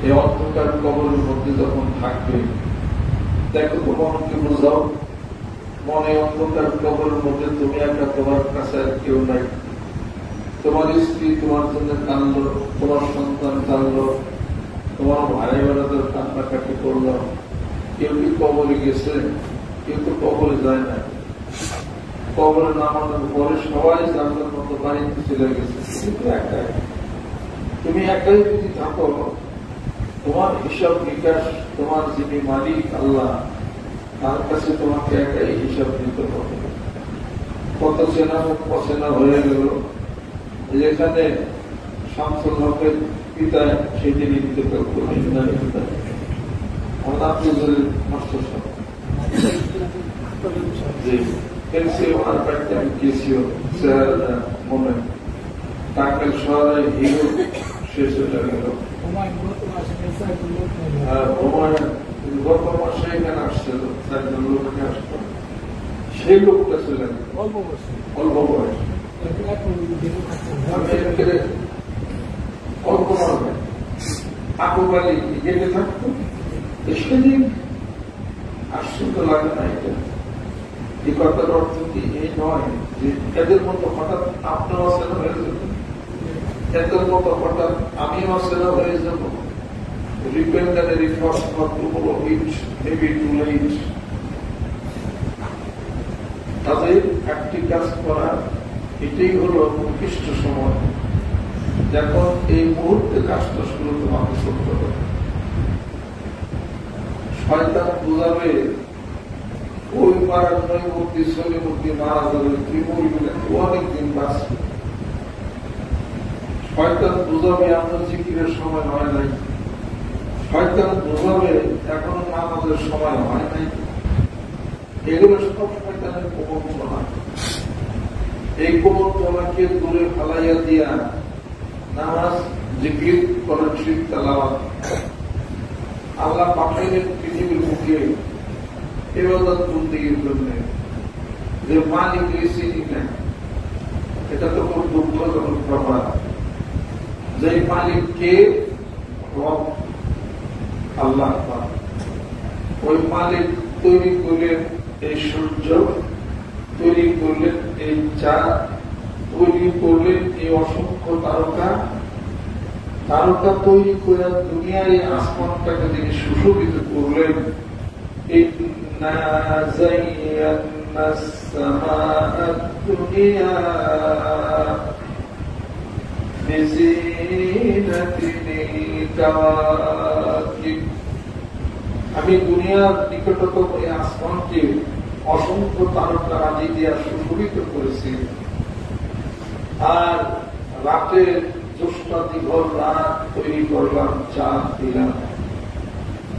এই অন্ধকার কবরের মধ্যে যখন থাকবে, দেখো তো মনকে বোঝাও, মনে অন্ধকার কবরের মধ্যে তুমি একা, তোমার কাছে আর কেউ নাই। তোমার স্ত্রী তোমার জন্য কাঁদল, তোমার সন্তান কাঁদল, তোমার ভাই বোনেদের কান্নাকাটি করল। কেউ কি কবরে গেছে? কেউ তো কবরে যায় না। কবরে নামানোর পরে সবাই জানলার মতো বাড়িতে চলে গেছে, কিন্তু একাই। তুমি একাই যদি থাকো, তোমার হিসাব নিকাশ তোমার যিনি মালিক আল্লাহ, তার কাছে তোমাকে একাই হিসাব দিতে হবে। কত চেনা মুখ অচেনা হয়ে গেল। যেখানে শামসুল হকের পিতা সেটি ইন্তেকাল করলেন, মাস্টার ওনার বাড়িতে আমি গিয়েছিল মনে টাঙ্গাইল শহরে হিরো শেষ হয়ে গেল। গত মাসে এখানে আসছিল, 4 জন লোককে আসতো, সেই লোকটা চলে গেল অল্প বয়স। অল্প মারবে আকু বালি গেটে থাকতো, সেদিন আশ্চর্য লাগে না। এটা এই কথার অর্থ কি এই নয় যে এদের মতো হঠাৎ আপনিও অচেনা হয়ে যাবেন, এদের মতো হঠাৎ আমিও অচেনা হয়ে যাব। Repent and reform not tomorrow, it may be too late. তাদের একটি কাজ করা, এটাই হল উৎকৃষ্ট সময়, যখন এই মুহূর্তে কাজটা শুরু তোমাকে করতে হবে। শয়তান বুঝাবে ওই মারার নৈমূর্তি শৈলমূর্তি মারা যাবে, ত্রিমূর্তি অনেকদিন বাঁচবে। শয়তান বুঝাবে আমরা জিকিরের সময় হয় নাই, শয়তান বুঝাবে এখন নামাজের সময় হয় নাই। এগুলো সব শয়তানের প্রবঞ্চনা। এই প্রবঞ্চনাকে দূরে ফালাইয়া দিয়া নামাজ, জিকির করার ঠিক তেলাওয়াত আল্লাহ পাঠাইলেন পৃথিবীর মুখে ইবাদত বন্দেগীর জন্য। যে মালিক চিনি না, এটা তো খুব দুঃখজনক ব্যাপার। যে মালিককে আল্লাহ, ওই মালিক তৈরি করলেন এই সূর্য, তৈরি করলেন এই চাঁদ, তৈরি করলেন এই অসংখ্য তারকা। তারকা তৈরি করে দুনিয়ার এই আসমানটাকে তিনি সুশোভিত করলেন। আমি দুনিয়ার নিকটতম এই আসমানকে অসংখ্য তারকা রাজি দিয়া সুশোভিত করেছি। আর রাতের জ্যোৎস্না দীঘল রাত তৈরি করলাম, চাঁদ দিলাম।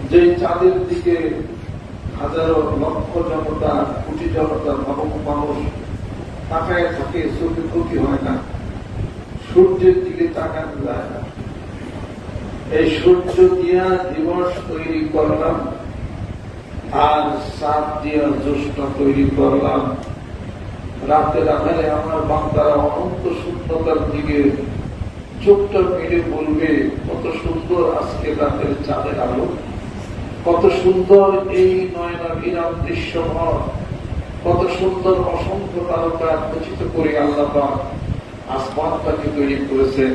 যে চাঁদের দিকে হাজারো লক্ষ জনতা, কোটি জনতা, ভাবক মানুষ তাকায় থাকে, চোখে ক্ষতি হয় না। সূর্যের দিকে তাকানো যায় না। এই সূর্য দিয়া দিবস তৈরি করলাম, আর চাঁদ দিয়া জ্যোৎস্না তৈরি করলাম। রাতের আধারে আমার বান্দারা অনন্ত শূন্যতার দিকে চোখটা মেরে বলবে, কত সুন্দর আজকে রাতের চাঁদের আলো, কত সুন্দর এই নয়নাভিরাম দৃশ্যময়, কত সুন্দর অসংখ্য তারকা খচিত করে আল্লাহ পাক আসমানটাকে তৈরি করেছেন।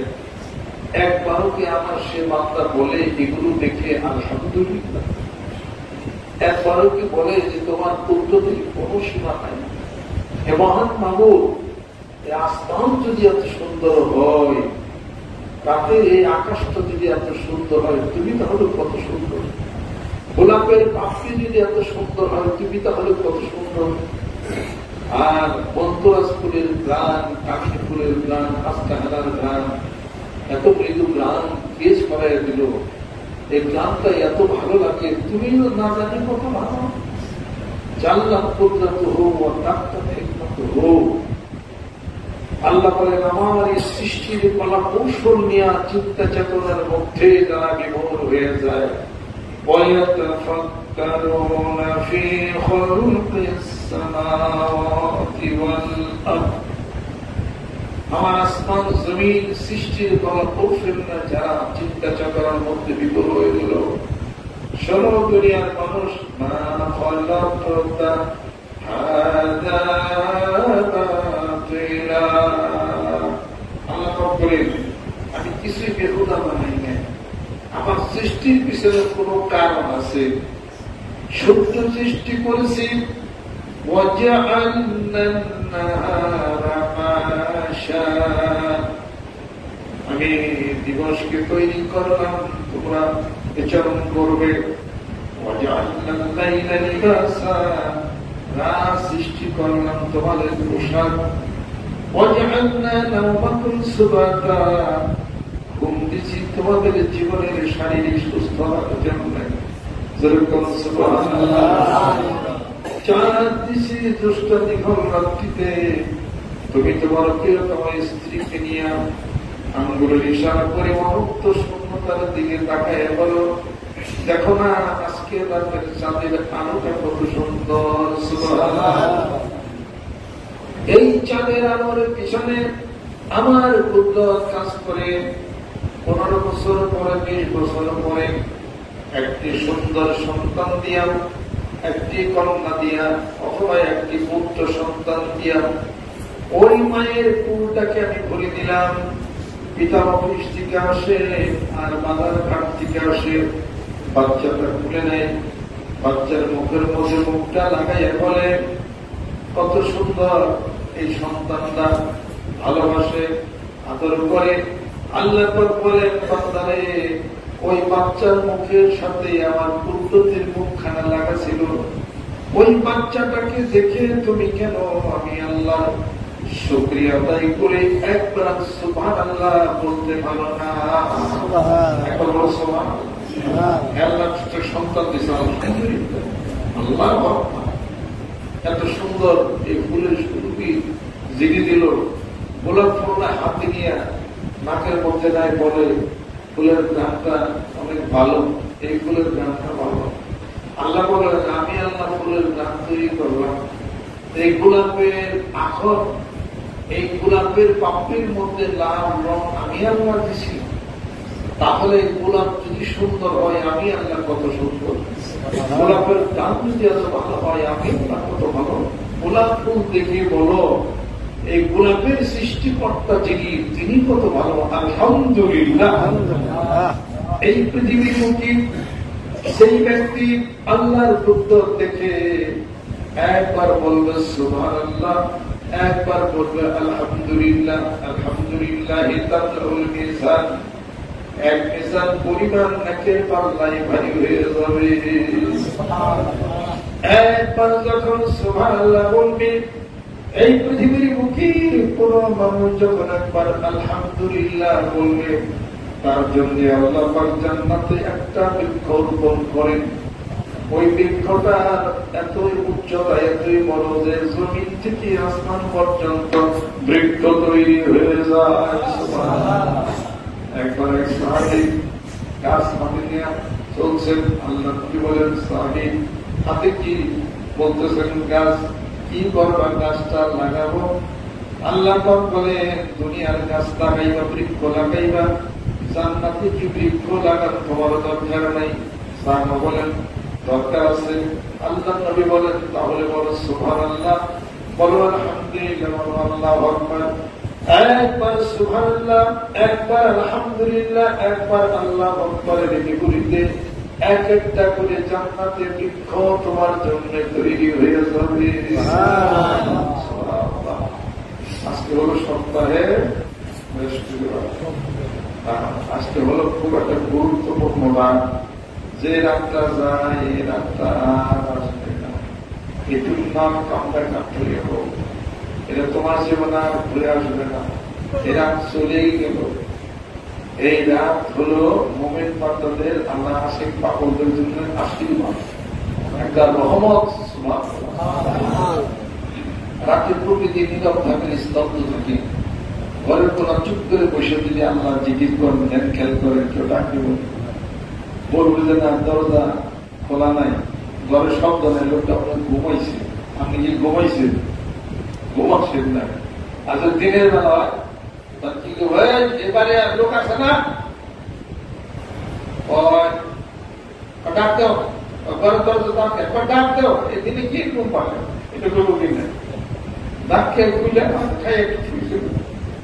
একবারও কি আমার সে বান্দা বলে এগুলো দেখে আলহামদুলিল্লাহ? একবারও কি বলে যে তোমার উন্নতির কোন সীমা নাই? হে মহান মাবুদ, এই আসমান যদি এত সুন্দর হয়, তাতে এই আকাশটা যদি এত সুন্দর হয়, তুমি তাহলে কত সুন্দর। গোলাপের পাখি যদি এত সুন্দর হয়, তুমি তাহলে কত সুন্দর। আর বন্তরাজ ফুলের গান, কাশি ফুলের গান, হাস্তাহারার গান, এত মৃদু গান পেশ করাই দিল। এই গানটা এত ভালো লাগে, তুমিও না জানি কত ভালো। জানলাম কুদরত হোক, একমাত্র হোক। আল্লাহ বলেন, আমার এই সৃষ্টির কলা কৌশল নিয়ে চিন্তা চেতনার মধ্যে যারা বিভোর হয়ে যায়, ويتفكرون في خلق السماوات والأرض আমার আসমান জমিন সৃষ্টির কোন কৌশল না, যারা চিন্তা চক্রের মধ্যে বিপুল হয়ে গেল। ষোলো দুনিয়ার মানুষ না আল্লাহ বলেন, আমি কিছুই বেহুদা বানাই নাই, আমার সৃষ্টির পিছনে কোন কারণ আছে। সূর্য সৃষ্টি করেছি, আমি দিবসকে তৈরি করলাম, তোমরা বিচরণ করবে। রাত সৃষ্টি করলাম তোমাদের পোশাক। ঘুম দিচ্ছি তোমাদের জীবনের শারীরিক সুস্থতার জন্য। চাঁদ দিছি দুষ্ট নিখল রাত্রিতে, তুমি তোমার প্রিয়তম স্ত্রীকে নিয়ে আঙ্গুলের ইশারা করে অনন্ত শূন্যতার দিকে তাকায় বলো, দেখো না আজকে রাতের চাঁদের আলোটা কত সুন্দর। এই চাঁদের আলোর পিছনে আমার কুদরত কাজ করে। 15 বছর পরে, 20 বছর পরে একটি সুন্দর সন্তান দিয়া, একটি কন্যা দিয়া, অথবা একটি পুত্র সন্তান দিয়া ওই মায়ের কুলটাকে আমি ভরে দিলাম। পিতা অফিস থেকে আসে আর মাদার ঘাট থেকে আসে, বাচ্চাটা খুলে নেয়, বাচ্চার মুখের মধ্যে মুখটা লাগাইয়া বলে, কত সুন্দর এই সন্তানটা, ভালোবাসে, আদর করে। আল্লাহ বলেন, বান্দারে ওই বাচ্চার মুখের সাথে আমার কুদরতের মুখখানা লাগা ছিল, ওই বাচ্চাটাকে দেখে তুমি কেন আমি আল্লাহ শুকরিয়া আদায় করে একবার সুবহানাল্লাহ বলতে পারো না? একবার বলো সুবহানাল্লাহ। আল্লাহ সন্তান দিয়েছে, আল্লাহ এত সুন্দর এই ফুলের সুরভি জিগি দিল। গোলাপ ফুলটা হাতে নিয়ে নাকের মধ্যে নাই, বলে ফুলের গ্রামটা অনেক ভালো, এই ফুলের গ্রামটা ভালো। আল্লাহ বলেন, আমি আল্লাহ ফুলের গ্রাম তৈরি করলাম। এই গোলাপের আখর, এই গোলাপের পাপড়ির মধ্যে লাল রং আমি আল্লাহ দিছি। তাহলে গোলাপ যদি সুন্দর হয়, আমি আল্লাহ কত সুন্দর। গোলাপের দাম যদি এত ভালো হয়, আমি আল্লাহ কত ভালো। গোলাপ ফুল দেখে বলো, এই গোলাপের সৃষ্টিকর্তা যিনি, তিনি কত ভালো। আলহামদুলিল্লাহ। এই পৃথিবীর মুখী সেই ব্যক্তি আল্লাহর কুদরত দেখে একবার বলবে সুবহানাল্লাহ, একবার বলবে আলহামদুলিল্লাহ। আলহামদুলিল্লাহ তামলাউল মিজান, এক মিজান পরিমাণ নেকের পাল্লাই ভারী হয়ে যাবে। একবার যখন সুবহানাল্লাহ বলবে, এই পৃথিবীর মুখের কোন মানুষ যখন একবার আলহামদুলিল্লাহ বলবে, তার জন্য আল্লাহ পাক জান্নাতে একটা বৃক্ষ রোপণ করেন। ওই বৃক্ষটার এতই উচ্চতা, এতই বড় যে জমিন থেকে আসমান পর্যন্ত বৃক্ষ তৈরি হয়ে যায়। একবার এক সাহাবী গাছ হাতে নিয়ে চলছেন, আল্লাহ নবী বলেন, সাহাবী হাতে কি? বলতেছেন, গাছ। কি করবা? গাছটা লাগাবো। আল্লাহ পাক বলে, দুনিয়ার গাছ লাগাইবা, বৃক্ষ লাগাইবা, জান্নাতে কি বৃক্ষ লাগান তোমার দরকার নাই? সাহাবা বলেন, দরকার আছে। আল্লাহ নবী বলেন, তাহলে বলো সুবহানাল্লাহ, বলো আলহামদুলিল্লাহ, বলো আল্লাহু আকবার। একবার সুবহানাল্লাহ, একবার আলহামদুলিল্লাহ, একবার আল্লাহু আকবারের বিপরীতে এক একটা করে জান্নাতে বৃক্ষ তোমার জন্য তৈরি হয়ে যাবে। আজকে হলো সপ্তাহে বৃহস্পতিবার, আজকে হলো খুব একটা গুরুত্বপূর্ণ রাত। যে রাতটা যায়, এই রাতটা আর আসবে না। এটুর নাম কামটা কাটতে হোক, এটা তোমার জীবন আর ঘুরে আসবে না। এ রাত চলেই গেল। এই রাত হলো মুমিন বান্দাদের, আল্লাহ আশিক পাগলদের জন্য আশীর্বাদ, একটা রহমত। রাতে প্রকৃতি নীরব থাকে, স্তব্ধ থাকে। ঘরের কোন চুপ করে বসে দিলে আল্লাহ জিকির করেন, ধ্যান খেয়াল করেন, কেউ ডাকতে বলবে যে না দরজা খোলা নাই, ঘরের শব্দ নাই, লোকটা আপনার ঘুমাইছে। আপনি কি ঘুমাইছেন? ঘুমাচ্ছেন না। আচ্ছা দিনের বেলা কি এবারে লোক আছে না ডাকতেও ডাকতেও এদিনে কি রকম পাবে এটা করবো কিনা ডাক খেয়ে খুলে খাই একটু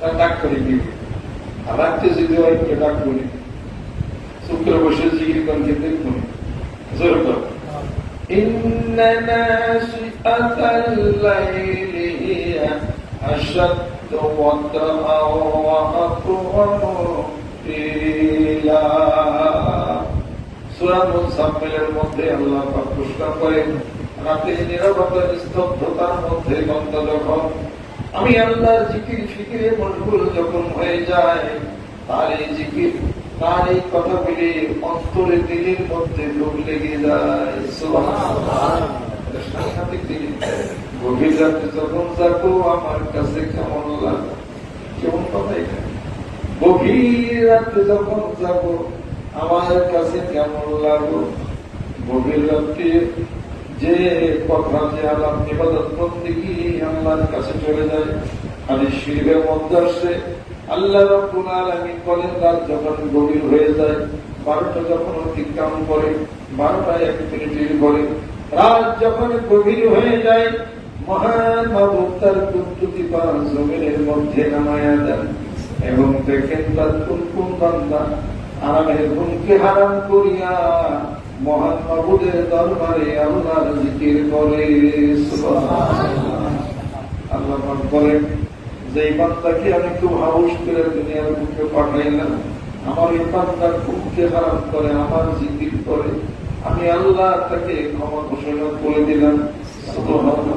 তার ডাক করে দিবে আর রাখতে যদি হয় ডাক বলি শুক্র বসে জিগির করকে দেখুন জোর কর إن ناشئة الليل هي أشد وطئا وأقوم قيلا সূরা মুসাম্মিলের মধ্যে আল্লাহ পাক ঘোষণা করেন রাতের নীরবতার স্তব্ধতার মধ্যে বান্দা যখন আমি আল্লাহর জিকির ফিকিরে মশগুল যখন হয়ে যায় তার এই জিকির তার এই কথাগুলি অন্তরে দিলের মধ্যে লোক লেগে যায় সাংঘাতিক জিনিস গভীর রাতে যখন যাবো আমার কাছে কেমন লাগবে কেমন কথা এখানে গভীর রাতে যখন যাবো আমার কাছে কেমন লাগলো গভীর রাতে যে কথা যে আলাপ ইবাদত বন্দেগী আল্লাহর কাছে চলে যায় হাদিস শরীফের মধ্যে আসে আল্লাহ রাব্বুল আলামিন বলেন রাত যখন গভীর হয়ে যায় 12টা যখন অতিক্রম করে 12টা 1 মিনিটের পরে রাত যখন গভীর হয়ে যায় মহান মাবুদ তার কুদরতি পাক জমিনের মধ্যে নামায়া দেন এবং দেখেন তার কোন বান্দা আরামের ঘুমকে হারাম করিয়া মহান মাবুদের দরবারে আল্লাহর জিকির করে সুবহানাল্লাহ। আল্লাহ পাক বলেন যে বান্দাকে আমি খুব হাউস করে দুনিয়ার বুকে পাঠাইলাম আমার এই বান্দা ঘুমকে হারাম করে আমার জিকির করে আমি আল্লাহ তাকে ক্ষমা ঘোষণা করে দিলাম সুবহানাল্লাহ।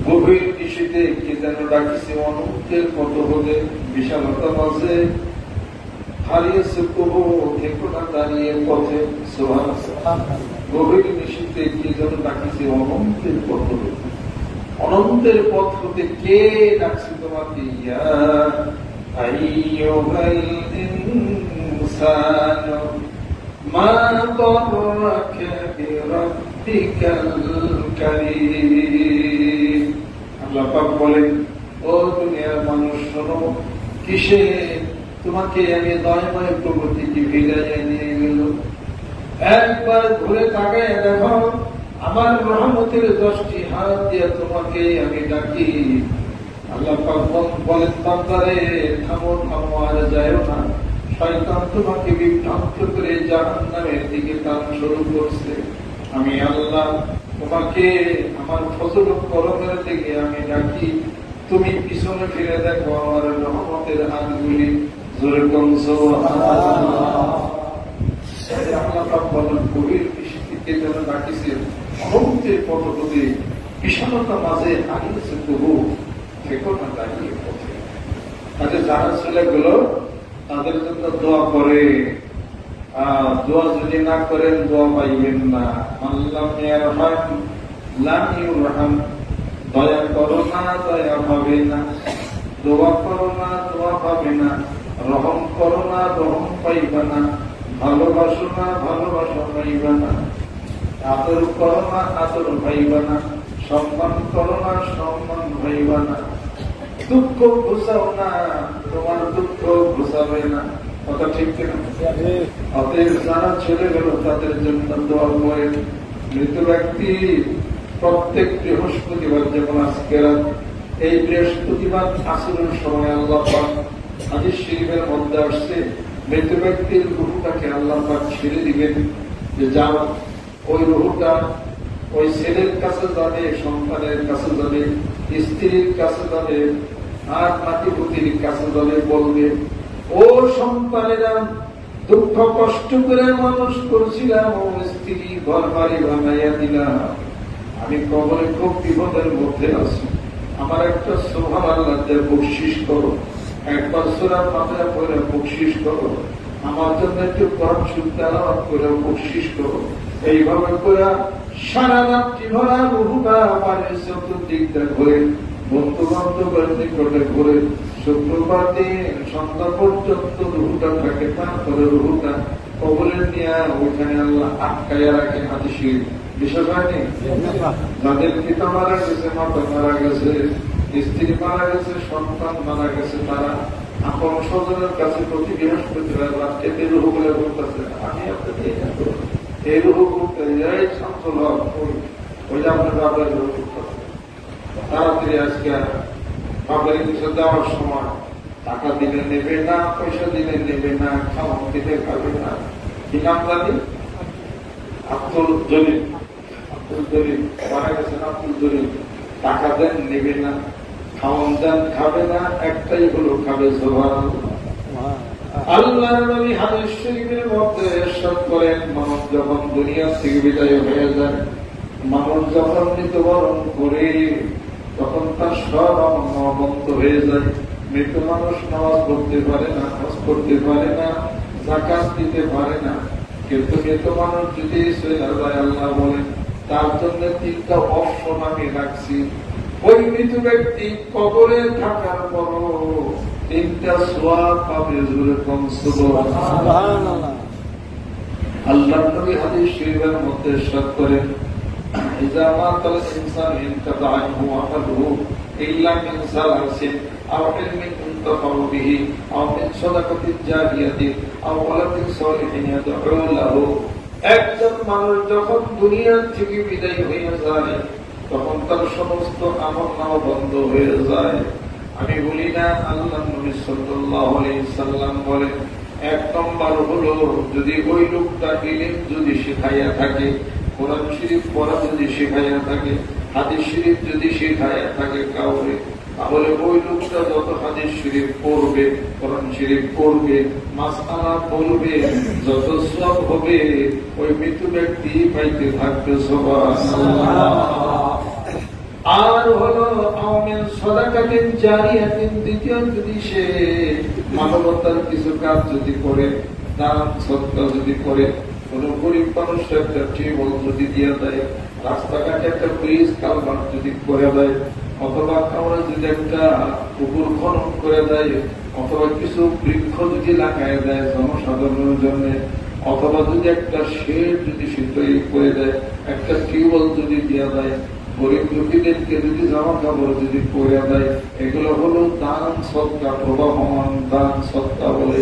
গভীর কৃষিতে কে যেন ডাকিছে অনন্তের কত হলে বিশালতা মাঝে হারিয়েছে প্রভু থেকো না দাঁড়িয়ে পথে সুবহানাল্লাহ। গভীর নিশীতে কে যেন ডাকিছে অনন্তের পথ হতে অনন্তের পথ হতে কে ডাকছে তোমাকে ইয়া আইয়ুহাল ইনসানু মা দাররাকা বিরাব্বিকাল কারীম। আল্লাহ পাক বলেন ও দুনিয়ার মানুষ শোনো কিসে তোমাকে আমি দয়াময় প্রভৃতি কি ফিরাইয়া নিয়ে গেল একবার ঘুরে তাকায় দেখো আমার রহমতের 10টি হাত দিয়ে তোমাকে আমি ডাকি। আল্লাহ পাক বলেন বান্দারে থামো থামো আর যায়ও না শয়তান তোমাকে বিভ্রান্ত করে জাহান্নামের দিকে টান শুরু করছে। আমি আল্লাহ তোমাকে আমার ফজল করমের দিকে আমি ডাকি তুমি পিছনে ফিরে দেখো আমার রহমতের হাতগুলি জোরে কোন সুবহানাল্লাহ। আল্লাহ পাক বলেন গভীর কৃষিতে যেন ডাকিছে অনন্তের পথ হতে বিশালতা মাঝে হারিয়েছে প্রভু থেকো না দাঁড়িয়ে পথে। আচ্ছা যারা চলে গেল তাদের জন্য দোয়া করে দোয়া যদি না করেন দোয়া পাইবেন না। আল্লাহ লাম দয়া করো না দয়া পাবে না দোয়া করো না দোয়া পাবে না রহম করো না রহম পাইবে না ভালোবাসো না ভালোবাসা পাইবে না আদর করো না আদর পাইবে না সম্মান করো না সম্মান পাইবে না দুঃখ ঘুষাও না তোমার দুঃখ ঘুষাবে না। কথা ঠিক কিনা? অতএব যারা চলে গেল তাদের জন্য দোয়া করেন। মৃত ব্যক্তি প্রত্যেক বৃহস্পতিবার যেমন আজকে এই বৃহস্পতিবার আসরের সময় আল্লাহ পাক হাদিস শরীফের মধ্যে আসছে মৃত ব্যক্তির রূহটাকে আল্লাহ পাক ছেড়ে দিবেন যে যাও ওই রূহটা ওই ছেলের কাছে যাবে সন্তানের কাছে যাবে স্ত্রীর কাছে যাবে আর নাতিপুতির কাছে যাবে বলবে ও সন্তানেরা দুঃখ কষ্ট করে মানুষ করছিলাম ও স্ত্রী ঘর বাড়ি বানাইয়া দিলাম আমি কবরে খুব বিপদের মধ্যে আছি আমার একটা সুবহানাল্লাহ দিয়ে বকশিশ করো একবার সূরা ফাতিহা পড়ে বকশিশ করো আমার জন্য একটু কোরআন তেলাওয়াত করে বকশিশ করো। এইভাবে করে সারা রাত্রি ভরা রুহুটা পারে চতুর্দিক দিয়ে ঘুরে বন্ধু বান্ধবের নিকটে ঘুরে শুক্রবার দিন সন্ধ্যা পর্যন্ত রুহুটা থাকে তারপরে রুহুটা কবরের নিয়ে ওইখানে আল্লাহ আটকাইয়া রাখে হাদিস বিশেষ হয়নি? যাদের পিতা মারা গেছে, মাতা মারা গেছে, স্ত্রী মারা গেছে, সন্তান মারা গেছে, তারা আপন স্বজনের কাছে প্রতি বৃহস্পতিবার রাত্রে এই রুহু বলে বলতেছে, আমি আপনাকে এই রুহু করতে যাই শামসুল হক ওই যে আপনার বাবার রুহু করতেছে। তাড়াতাড়ি আজকে বাবার কিছু দেওয়ার সময় টাকা দিলে নেবে না, পয়সা দিলে নেবে না, খাওয়ান দিলে খাবে না। কি নাম জানি? আব্দুল জলিল। আব্দুল জলিল মারা গেছেন। আব্দুল জলিল টাকা দেন, নেবে না, খাওয়ান দেন, খাবে না, একটাই হলো খাবে। সুবহানাল্লাহ। আল্লাহর নবী হাদিস শরীফের মধ্যে ইরশাদ করেন, মানুষ যখন দুনিয়া থেকে বিদায় হয়ে যায়, মানুষ যখন মৃত্যুবরণ করে, তখন তার সব আমল বন্ধ হয়ে যায়। মৃত মানুষ নামাজ পড়তে পারে না, হজ করতে পারে না, যাকাত দিতে পারে না। কিন্তু মৃত মানুষ যদি চলে যায়, আল্লাহ বলেন তার জন্য 3টা অপশন আমি রাখছি। ওই মৃত ব্যক্তি কবরে থাকার পরও 3টা সওয়াব পাবে। জোরে কোন সুবহানাল্লাহ। আল্লাহর নবী হাদিস শরীফের মধ্যে ইরশাদ করেন, ইযা মাতাল ইনসানু ইনকাতা আনহু আমালুহু ইল্লা মিন সালাসিন আও ইলমিন ইনতাফাউ বিহি আও মিন সাদাকাতিন জারিয়াতিন আও ওয়ালাদিন সালিহিন ইয়াদউ লাহু। একজন মানুষ যখন দুনিয়া থেকে বিদায় হয়ে যায়, তখন তার সমস্ত আমলনামা বন্ধ হয়ে যায়। আমি বলি না, আল্লাহ নবী সাল্লাল্লাহু আলাইহি সাল্লাম বলেন, 1 নম্বর হলো যদি ওই লোকটা ইলম যদি শিখাইয়া থাকে, কোরআন শরীফ পড়া যদি শিখাইয়া থাকে, হাদিস শরীফ যদি শিখাইয়া থাকে কাউরে, তাহলে ওই লোকটা যত হাদিস শরীফ পড়বে, কোরআন শরীফ পড়বে, মাসআলা বলবে, যত সওয়াব হবে ওই মৃত ব্যক্তি পাইতে থাকবে। সুবহানাল্লাহ। আর হলো আমিন সাদাকাতিন জারিয়াতিন, দ্বিতীয় যদি সে মানবতার কিছু কাজ যদি করে, দান সদকা যদি করে, কোন গরিব মানুষকে একটা টিউবওয়েল যদি দিয়ে দেয়, রাস্তাঘাটে একটা ব্রিজ কালভার্ট যদি করে দেয়, অথবা কাউরে যদি একটা পুকুর খনন করে দেয়, অথবা কিছু বৃক্ষ যদি লাগাই দেয় জনসাধারণের জন্য, অথবা যদি একটা শেড যদি সে তৈরি করে দেয়, একটা টিউবওয়েল যদি দিয়ে দেয়, গরিব দুঃখীদেরকে যদি জামা কাপড় যদি করে দেয়, এগুলো হলো দান সদকা, প্রবাহমান দান সদকা বলে।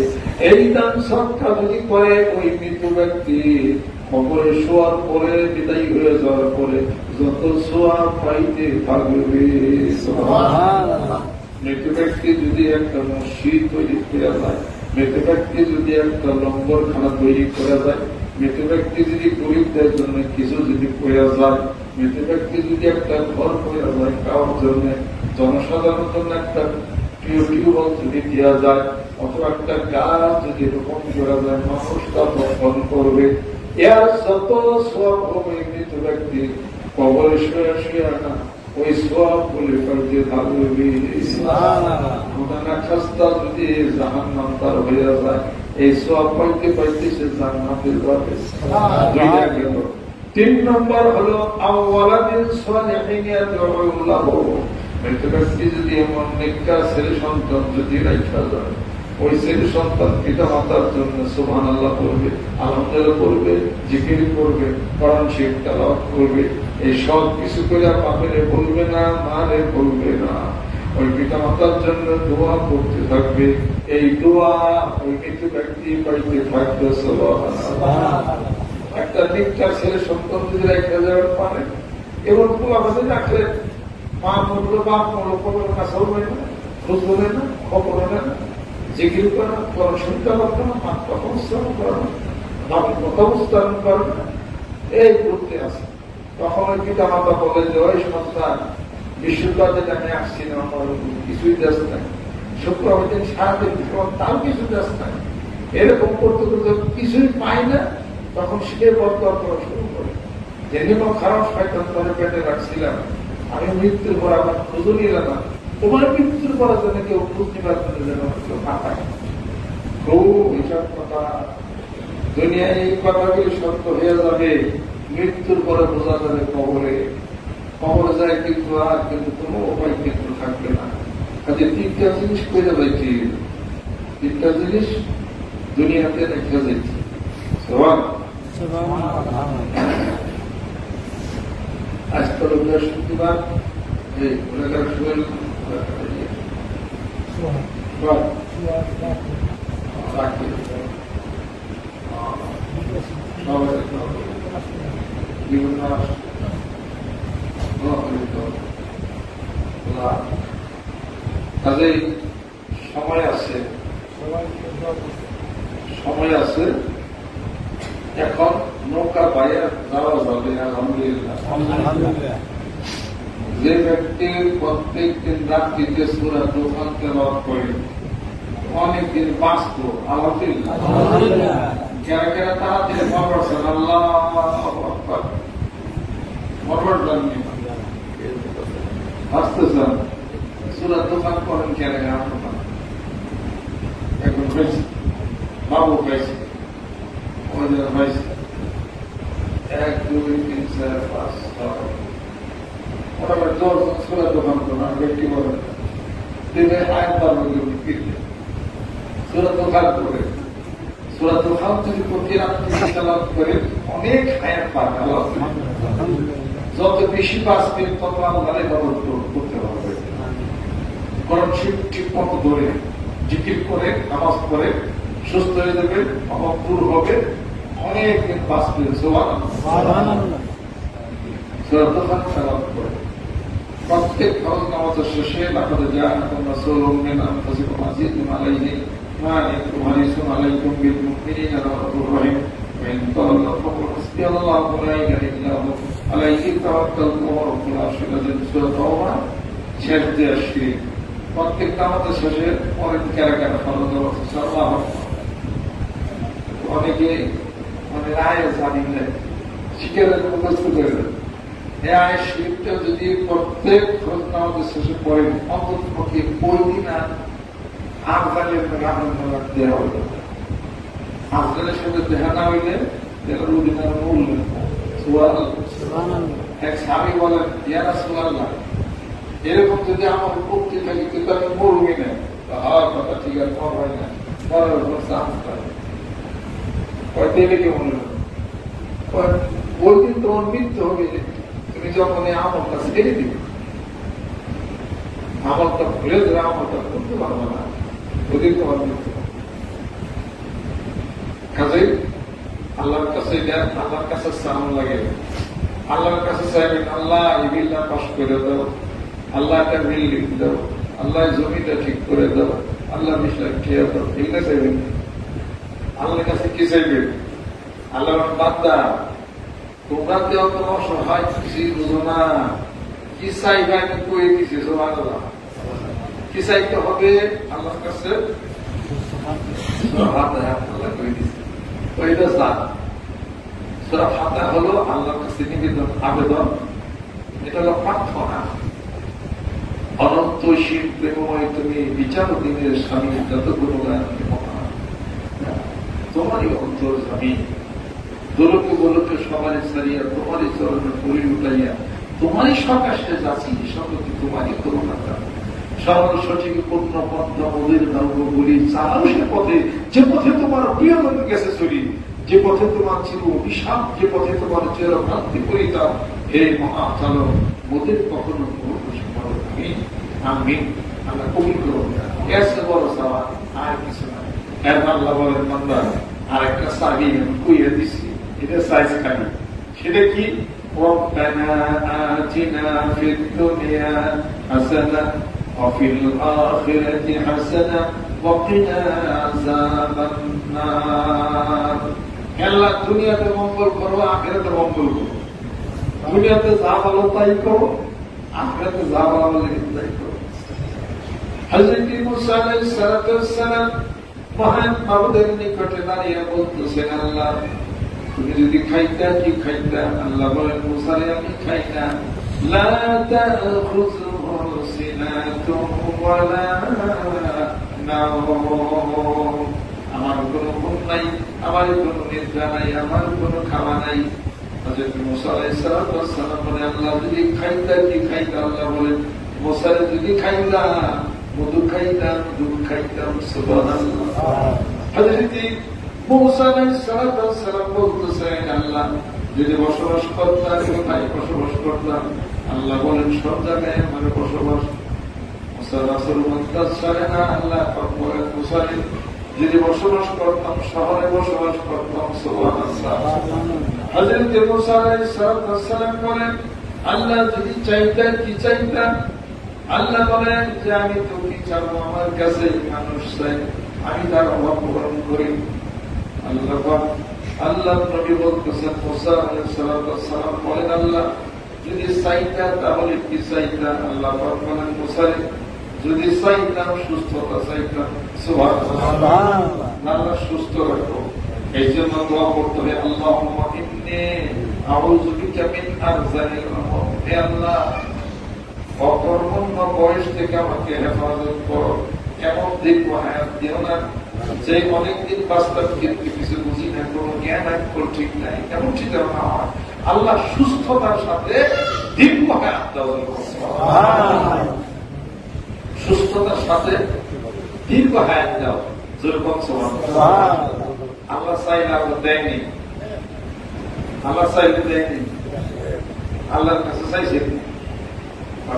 এই দান সদকা যদি করে ওই মৃত ব্যক্তি কবরে শোয়ার পরে, বিদায় হয়ে যাওয়ার পরে যত সোয়াব পাইতে থাকবে। মৃত ব্যক্তি যদি একটা মসজিদ তৈরি করে যায়, মৃত ব্যক্তি যদি একটা লঙ্গরখানা তৈরি করে যায়, মৃত ব্যক্তি যদি গরিবদের জন্য কিছু যদি করে যায়, মৃত ব্যক্তি যদি একটা ঘর করে যায় কারোর জন্য, জনসাধারণের জন্য একটা টিউবওয়েল যদি দেওয়া যায়, অথবা একটা গাছ যদি রোপণ করা যায়, মানুষটা বপন করবে, এর যত সওয়াব হবে মৃত ব্যক্তি কবরে শুয়ে শুয়ে না ওই সওয়াব বলে পাইতে থাকবে। খাস্তা যদি জাহান্নাম তার হয়ে যায়, এই সওয়াব পাইতে পাইতে সে জান্নাতে যাবে। 3 নম্বর হলো আওয়ালাদিন সালিহিন ইয়াদউ লাহু। মৃত ব্যক্তি যদি এমন নেককার ছেলে সন্তান যদি রাখা যায়, ওই ছেলে সন্তান পিতা মাতার জন্য সুবহানাল্লাহ পড়বে, আলহামদুলিল্লাহ পড়বে, জিকির করবে, কোরআন শরীফ তেলাওয়াত করবে, এই সব কিছু করে বাপেরে বলবে না, মারে বলবে না, ওই পিতা মাতার জন্য দোয়া করতে থাকবে। এই দোয়া ওই মৃত ব্যক্তি পাইতে থাকবে। সুবহানাল্লাহ। একটা নেককার ছেলে সন্তান যদি রাখা যাওয়ার পারে, এবং আমাদের রাখলে মা মরলো, বাপ মরলো, কবরের কাছে হবে না, খোঁজ হবে না, খবর হবে না, জিকির করা, পড়াশোনা করবে না, মা কথা উচ্চারণ করে না, বাবার কথা উচ্চারণ করে না, এই করতে আসে। তখন ওই পিতা মাতা বলে যে ওই সন্তান বিশ্ববিদ্যালয়ে আমি আসছি না, আমার কিছুই দেশ নাই, শুক্রবার দিন সারাদিন তাও কিছু দেশ নাই, এরকম করতে করতে কিছুই পাই না, তখন সে বদয়া করা শুরু করে। যেদিন খারাপ শয়তান করে পেটে রাখছিলাম, আমি মৃত্যুর পর আমার খোঁজও নিলাম না, তোমার মৃত্যুর পরের জন্য কেউ খোঁজ নিবার জন্য যেন না থাকে। খুব এইসব কথা দুনিয়ায়, এই কথাগুলি সত্য হয়ে যাবে, মৃত্যুর পরে বোঝা যাবে কবরে। কবরে যায় কিন্তু আর কিন্তু কোনো উপায় কিন্তু থাকবে না। কাজে 3টা জিনিস করে যাইছি, 3টা জিনিস দুনিয়াতে রেখে যাইছি। আজ তো বৃহস্পতিবার এই ওনার শরীর বিভিন্ন কাজেই সময় আছে এখন নৌকা বাইরে যাওয়া যাবে আলহামদুলিল্লাহ। যে ব্যক্তি প্রত্যেক দিন রাত্রিতে সূরা দোকান তেলাওয়াত করে অনেকদিন বাঁচত আলহামদুলিল্লাহ। কেরা কেরা তাড়াতাড়ি মরছেন আল্লাহু আকবার মরবার জন্য আসতেছেন সূরা দোকান করেন কেরা কেরা এখন হয়েছে বাবু পাইছে ওদের হয়েছে 1 2 3 4 5 মোটামুটি 10 সূরা দোকান করেন ব্যক্তি বলেন দিনে আয়াত পারবে সূরা দোকান করে সূরা দোকান যদি প্রতি রাত্রি তেলাওয়াত করে অনেক আয়াত পাবে আল্লাহ। যত বেশি বাঁচবেন তত আল্লাহর ইবাদত করতে হবে। কোরআন ঠিক মতো ধরে জিকির করে নামাজ পড়ে সুস্থ হয়ে যাবে, দূর হবে, অনেক দিন বাঁচবেন। সুবহানাল্লাহ। সূরা দোকান তেলাওয়াত করে প্রত্যেক ফরজ নামাজের শেষে লাকাদ জাআকুম রাসূলুম মিন আনফুসিকুম আযীজুন আলাইহি মা আনতুম হারিসুন আলাইকুম বিল মুমিনিনা রাউফুর রহিম ওয়া ইন তাওয়াল্লাউ ফাকুল হাসবিয়াল্লাহু লা ইলাহা ইল্লা হু আলাইহি তাওয়াক্কালতু ওয়া রাব্বুল আরশিল আযীম। সূরা তাওবা 86। প্রত্যেক নামাজের শেষে অনেক কেরা ফরজ নামাজ সাল্লাল্লাহু অনেকে মানে রায় জানিলে শিখেলেন মুখস্থ করে যদি প্রত্যেক নামাজের শেষে পড়েন অন্তত পক্ষে ওই দিন আর আফগানের দেওয়া হইল। আফগানের সঙ্গে দেখা না হইলে ওই দিন আর মূল এক স্বামী বলেন ইয়া রাসূলুল্লাহ এরকম যদি আমার করতে থাকি কিন্তু আমি মরবি না। হ্যাঁ কথা ঠিক আছে, মর হয় না, মরার উপর চান্স পাই কি মনে ওই দিন তোমার মৃত্যু হবে। তুমি যখন এই আমলটা ছেড়ে দিবে, আমলটা ভুলে যাবে, আমলটা করতে পারবে না, ওদিন তোমার মৃত্যু। কাজেই আল্লাহর কাছে আল্লাহর কাছে চালানো লাগে। আল্লাহর কাছে চাইবেন আল্লাহ এই বিলটা পাস করে দাও, আল্লাহ একটা বিল লিখে দাও, আল্লাহ জমিটা ঠিক করে দাও, আল্লাহ বিষয় খেয়ে দাও, এগুলো চাইবেন। আল্লাহর কাছে কি চাইবেন? আল্লাহ বান্দা তোমরা কেউ কোনো অসহায় কিছু বুঝো না, কি চাইবে আমি কয়ে দিছি। সুবহানাল্লাহ। কি চাইতে হবে আল্লাহর কাছে? আল্লাহ কয়ে দিছে ওইটা চান। সূরা ফাতিহা হলো আল্লাহর কাছে নিবেদন, আবেদন। এটা হলো প্রার্থনা। অনন্ত শিব প্রেমময় তুমি বিচার দিনের স্বামী, যত গুণগান তোমারই অন্তর স্বামী। দোলকে বলকে সবারই ছাড়িয়া তোমারই চরণে পরি উঠাইয়া তোমারই সকাশে যাচ্ছি, সকলকে তোমারই করুণা দাও। সরল সঠিক পূর্ণ পদ্ম মোদের নৌক বলি চালাও সে পথে, যে পথে তোমার প্রিয় গেছে চলি, যে পথে তোমার চির অভিশাপ, যে পথে তোমার চির ভ্রান্তি করিতাম। হে মহা চালক মোদের কখনো আমিন। আল্লাহ কবুল করুন। এর বড় চাওয়া আর কিছু না। এর আল্লাহ বলেন বান্দা আর একটা চাবি কইয়া দিছি, এটা সাইজ খালি। সেটা কি? ربنا آتنا في الدنيا حسنة وفي الآخرة حسنة وقنا عذاب النار। আল্লাহ দুনিয়াতে মঙ্গল করো, আখিরাতে মঙ্গল করো। দুনিয়াতে যা ভালো তাই করো, আখিরাতে যা ভালো তাই করো। হযরত মুসা আলাইহিস সালাম মহান মাবুদের নিকটে দাঁড়িয়ে বলতেছেন আল্লাহ তুমি যদি খাইতা কি খাইতা? আল্লাহ বলেন মুসা আমি খাই না। লা তাখুযুহু সিনাতুন ওয়ালা নাওম। আমার কোনো ঘুম নাই, আমার কোনো নিদ্রা নাই, আমার কোনো খাওয়া নাই। হযরত মুসা আলাইহিস সালাম বলেন আল্লাহ যদি খাইতা কি খাইতা? আল্লাহ বলেন মুসা যদি খাইতা মধু খাইতাম, দুধ খাইতাম। সুবহানাল্লাহ। হযরত মুসা আলাইহিস সালাম বলতেছেন আল্লাহ যদি বসবাস করতাম কোথায় বসবাস করতাম? আল্লাহ বলেন সব জায়গায় আমার বসবাস। আল্লাহ বলেন যদি বসবাস করতাম শহরে বসবাস করতাম। হযরত মুসা আলাইহিস সালাম বলেন আল্লাহ যদি চাইতেন কি চাইতাম? আল্লাহ বলেন যে আমি তো কি চাবো, আমার কাছে মানুষ চাই, আমি তার অভাব পূরণ করি। আল্লাহ নবী বলতেছেন মুসা আলাইহিস সালাম বলেন আল্লাহ যদি চাইতাম তাহলে কি চাইতাম? আল্লাহ বলেন মুসা যদি চাইতাম সুস্থতা চাইতাম। সুবহানাল্লাহ, আল্লাহ সুস্থ রাখো। এই জন্য দোয়া করতে হবে আল্লাহুম্মা ইন্নী আউযু বিকা মিন আরযালিল উমুর। হে আল্লাহ অকর্মণ্য বয়স থেকে আমাকে হেফাজত করো, এমন দীর্ঘ হায়াত দিও না যে অনেকদিন বাস্তব কিন্তু কিছু বুঝি না, কোনো জ্ঞান আক্কল ঠিক নাই, এমন ঠিক না হয়। আল্লাহ সুস্থতার সাথে দীর্ঘ হায়াত দাও। সুস্থতার সাথে দীর্ঘ হায়াত দাও। যেরকম আল্লাহ চাইলে আল্লাহ দেয়নি, আল্লাহ চাইলে দেয়নি, আল্লাহর কাছে চাইছে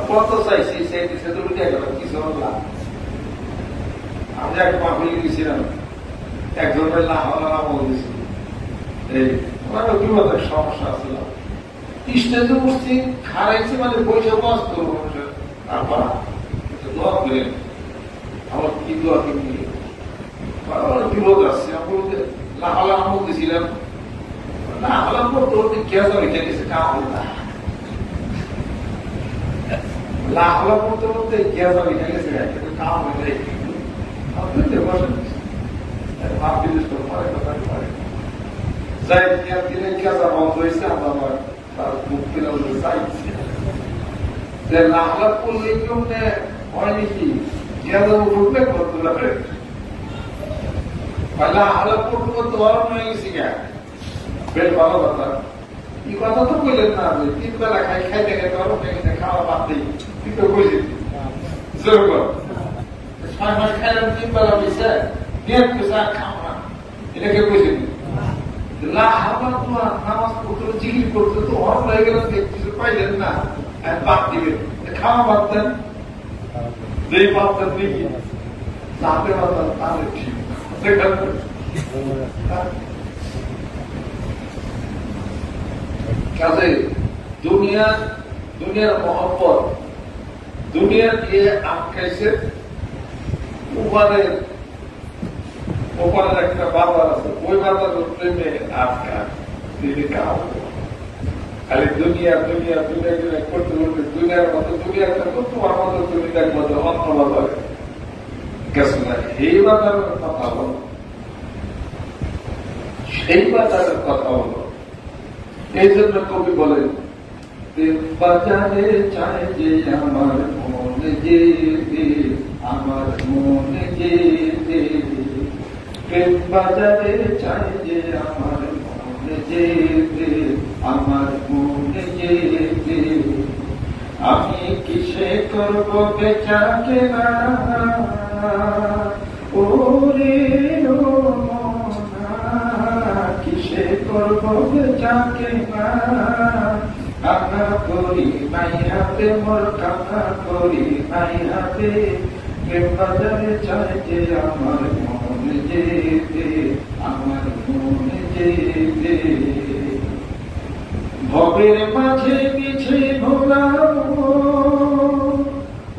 কত চাইছি চাইতেছে তো উঠে গেল কিছু লাভ। আমি এক মাহফিল গেছিলাম, একজনের আমল দিয়েছিল, এই বিপদের সমস্যা ছিল, স্টেজে বসছি খারাইছে মানে পয়সা বাস করবো তারপর দোয়া করে আমার কি দোয়া কিনি বিপদ আসছে। আমি বলতে লাহালা আমল দিয়েছিলাম, লাহালা করতে গ্যাস রেখে গেছে কাম না, লাহালা করতে করতে গ্যাস রেখে গেছে কাম হয়ে হয়নি কি উঠবে করতে পারে বেশ ভালো কথা। এই কথা তো বললেন না, তিন বেলা খাই খাইতে খাইতে খাওয়া বাদ দিই, কিন্তু বুঝি জোর কর 6 মাস খাইলাম 3 বেলা বেশি নিয়ত পেশা খাও না, এটাকে বুঝি নামাজ পড়তে জিকির করতে তো অর্থ হয়ে গেল, কিছু পাইলেন না বাদ দিবেন, খাওয়া বাদ দেন, যেই বাদ দেন দেখি জানতে পারতাম তাহলে ঠিক। কাজে দুনিয়ার মহব্বত, দুনিয়ার দিয়ে আটকাইছে। ওপারের একটা বাজার আছে, ওই বাজারের প্রেমে আটকা খালি দুনিয়া দুনিয়া দুনিয়া করতে করতে দুনিয়ার মতো দুনিয়াটা করতো, আমাদের দুনিয়ার মধ্যে অন্য বাজারে গেছে না। এই বাজারের কথা বলো, সেই বাজারের কথা বলো। এই জন্য কবি বলেন বাজারে চাই যে আমার মনে যেতে, আমার মনে যেতে, প্রেম বাজারে চাই যে আমার মনে যেতে, আমার মনে যেতে, আমি কিসে করব বেচা কেনা, ওরে ও মনা, কিসে করব বেচা কেনা, কান্না করি নাই হাতে মোর, কান্না করি নাই হাতে, প্রেম বাজারে চাই যে আমার মনে যেতে, আমার মনে যেতে, ভবের মাঝে পিছে ভোলাবো,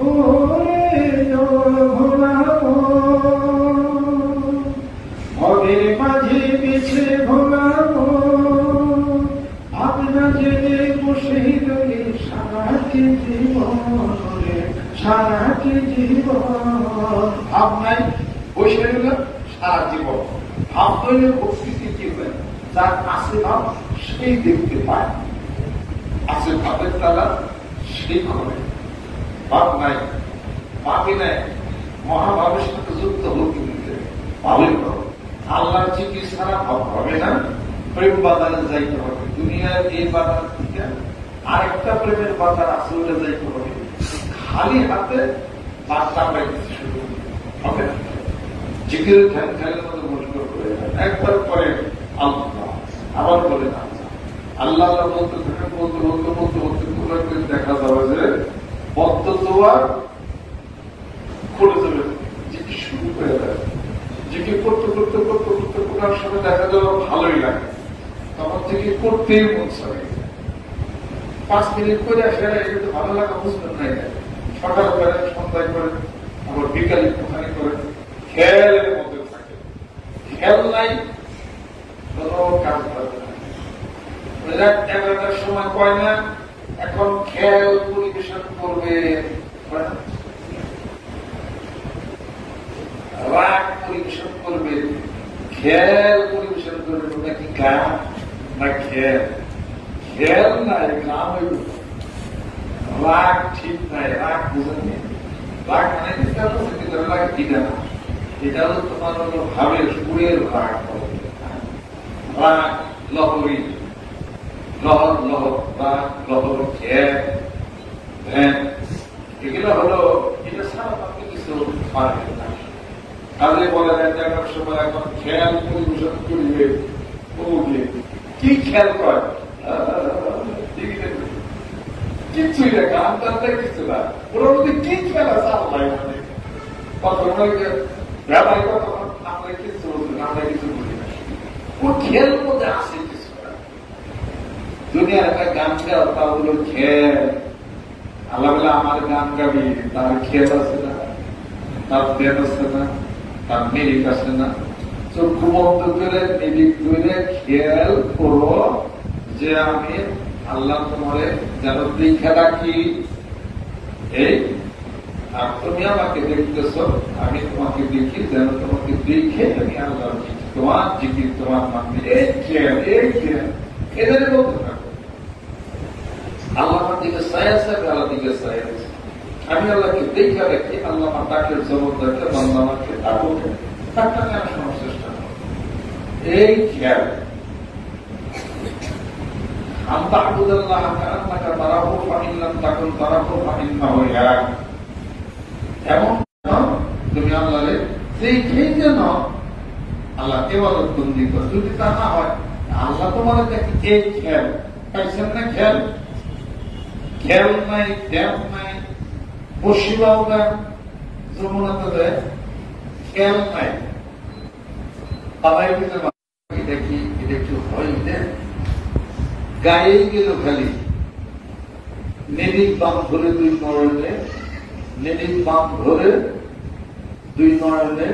ওরে ও ভোলাবো, ভবের মাঝে পিছে ভোলাবো, আপনা জেনে বসে রয়ে সারাটি জীবন, সারাটি জীবন আপনার বসে রইল সারা জীবন। ভাব তৈরি প্রকৃতি কি হয়, যার আছে ভাব সেই দেখতে পায়, আছে ভাবের তারা সেই করে। ভাব নাই, ভাবি নাই, মহাভাবের সাথে যুক্ত হতে দিতে ভাবের ভাব। আল্লাহ চিকিৎসা ভাব হবে না, প্রেম বাজারে যাইতে হবে। দুনিয়ার এই বাজার থেকে আরেকটা প্রেমের বাজার আছে, ওটা যাইতে হবে। খালি হাতে বার্তা পাইতেছে শুরু হবে, জিকির ধ্যান খেলের মতো মজবুর করে একবার পরে আল্লাহ, আবার বলে না আল্লাহ বলতে থাকে, বলতে বলতে বলতে বলতে কোনো একদিন দেখা যাবে যে পদ্ম দোয়ার করে যাবে, জিজ্ঞেস শুরু করে দেয়। জিজ্ঞেস করতে করতে করতে করতে করার সময় দেখা যাবে ভালোই লাগে, তখন থেকে করতেই মন চায়। 5 মিনিট করে আসে, কিন্তু ভালো লাগা বুঝবেন নাই। সকাল করেন, সন্ধ্যায় করেন, আবার বিকালে কোথায় করেন, খেয়ালের মধ্যে থাকে। খেয়াল নাই, কোনো কাজ পাবে না। 11টার সময় কয় না, এখন খেয়াল পরিবেশন করবে, রাগ পরিবেশন করবে, খেয়াল পরিবেশন করবে, নাকি গান না খেয়াল? খেয়াল নাই, গান হইল। রাগ ঠিক নাই, রাগ বুঝেনি। রাগ মানে রাগ এটা না, এটা হলো তোমার হলো ভাবের সুরের রাগ। রাগ লহরী, লহর লহর, রাগ লহর, খেয়াল ধ্যান, এগুলো হলো, এটা ছাড়া আপনি কিছু পারবেন না। কাজে বলা যায় দেখার সময় এখন খেয়াল পরিবেশন করিবে, কি খেয়াল করে কিছুই না, গান টানটা কিছু না, ওরা মধ্যে কি খেয়াল আছে আল্লাহ মানে। তখন ব্যাপারে তখন আমরা কিছু বলছি না, আমরা কিছু বলি না, ও খেয়াল মধ্যে আসে কিছু না। দুনিয়ার একটা গান গাও, তা হলো খেয়াল। আল্লাহ বলে আমার গান গাবি, তার খেয়াল আছে না, তার দেন আছে না, তার মিরিক আছে না। চক্ষু বন্ধ করে মিরিক ধরে খেয়াল করো যে আমি আল্লাহ তোমারে যেন দীক্ষা রাখি, এই আর তুমি আমাকে দেখতেছ, আমি তোমাকে দেখি, যেন তোমাকে দেখে আমি আল্লাহ তোমার জিকির, তোমার মানবি, এই খেয়াল, এই খেয়াল, এদের বলতে থাকো। আল্লাহর দিকে চাই আছে, আল্লাহ দিকে চাই আছে। আমি আল্লাহকে দেখে রাখি, আল্লাহ আমার ডাকের জবাব দেখে, বান্দা আমাকে ডাকো, তারটা আমি শোনার চেষ্টা করো, এই খেয়াল। তুমি আল্লাহ দেখেই যেন আল্লাহ ইবাদত বন্দি করো। যদি তা না হয়, আল্লাহ তোমার দেখি এই খেয়াল পাইছেন না, খেয়াল খেয়াল নাই, ধ্যান নাই, বসিবাও না, যমুনাতে দেয় খেয়াল নাই। দেখি এটা কি হয়, গায়ে গেল খালি নেদিক বাম ধরে 2 নয়নে, নেদিক বাম ধরে 2 নয়নে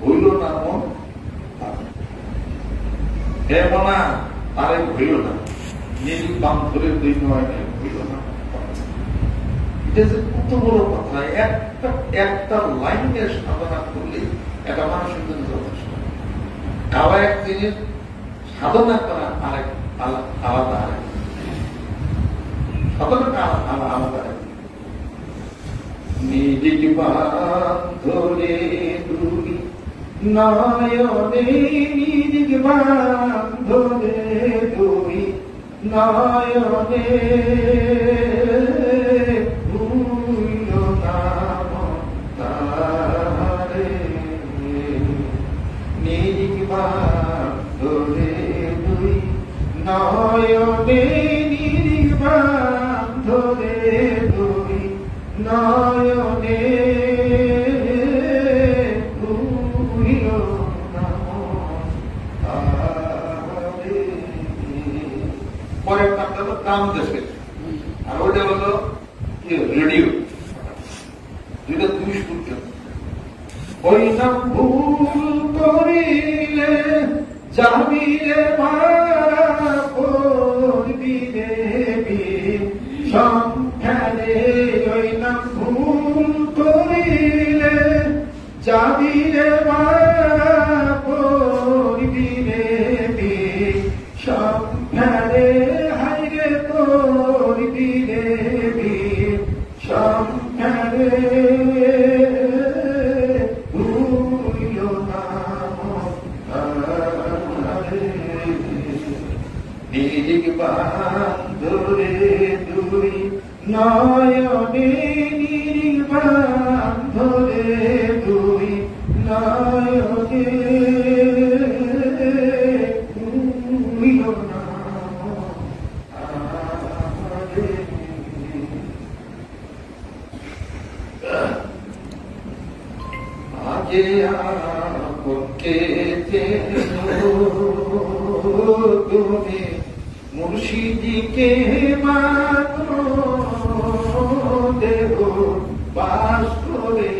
হইল না মন, না আরে হইল না, নেদিক বাম ধরে 2 নয়নে হইল না। এটা যে কত বড় কথা, একটা লাইনের সাধনা করলে একটা মানুষের জন্য যথেষ্ট। আবার এক জিনিস সাধনা করা আরেক আলাদা, সাধনা আলাদা। নিদিক বান্ধরে 2 নয়নে, নিদিক বান্ধরে 2 নয়নে, ভুইল নাম তারে, নিদিক বান্ধরে 2 নয়নে, নিদিক বান্ধরে 2 নয়নে, ভুইল নাম তারে। পরের নামটা তো কাম দেশে, আর ওটা হলো রেডিও, দুইটা 2 শুনতে। ওই নাম ভুল করিলে যাবিরে মারা পড়বি দেবী সংখ্যারে, ওই নাম ভুল করিলে যাবিরে মারা পড়বি দেবী সংখ্যারে, হাইরে পড়বি দেবী সংখ্যারে, নিদিক বান্ধরে 2 নয়নে, নিদিক বান্ধরে 2 নয়নে, ভুইল নাম তুমি মুর্শিদিকে মানো দেহ বাস করে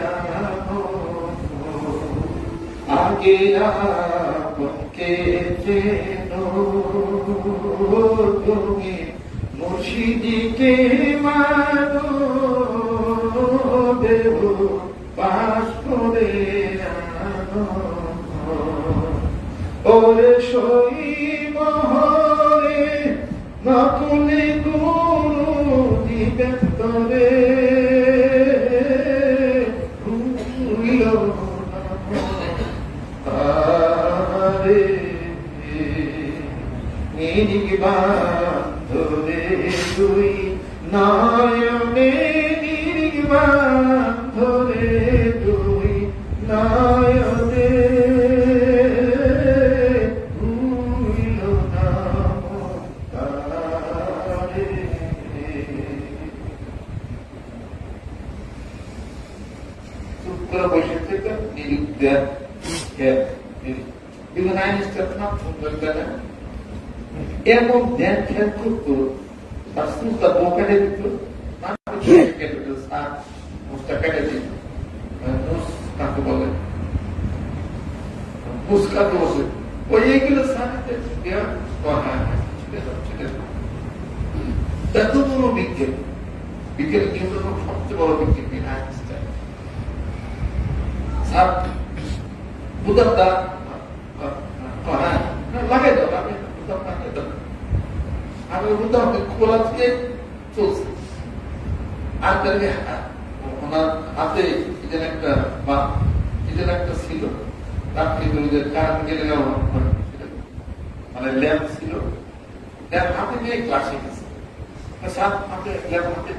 আনো আগে আপনকে চেনো তুমি মুর্শিদিকে মানো দেহ বাস করে আনো ওরে সই মহরে নকুলে গুরু দিবেন তরে ভুলিল তারে নির্বাণ ধরে তুই নয়নে নির্বাণ ধরে তুই নয়নে এবং ধ্যান খেয়াল করতো তার সুস্তা বউ কেটে দিত কেটে দিত কাকে বলে মুস্কাতে বসে ওই এইগুলো এত বড় বিজ্ঞান বিজ্ঞান কিন্তু সবচেয়ে বড় বিজ্ঞান আইনস্টাইন স্যার বুদারদা লাগাই দাও আমি বুঝতাম খোলা থেকে চলছে আর ওনার হাতে একটা ছিল কারেন্ট গেলে মানে ল্যাম্প ছিল ল্যাম্প হাতে নিয়ে ক্লাসে গেছে হাতে ল্যাম্প হাতে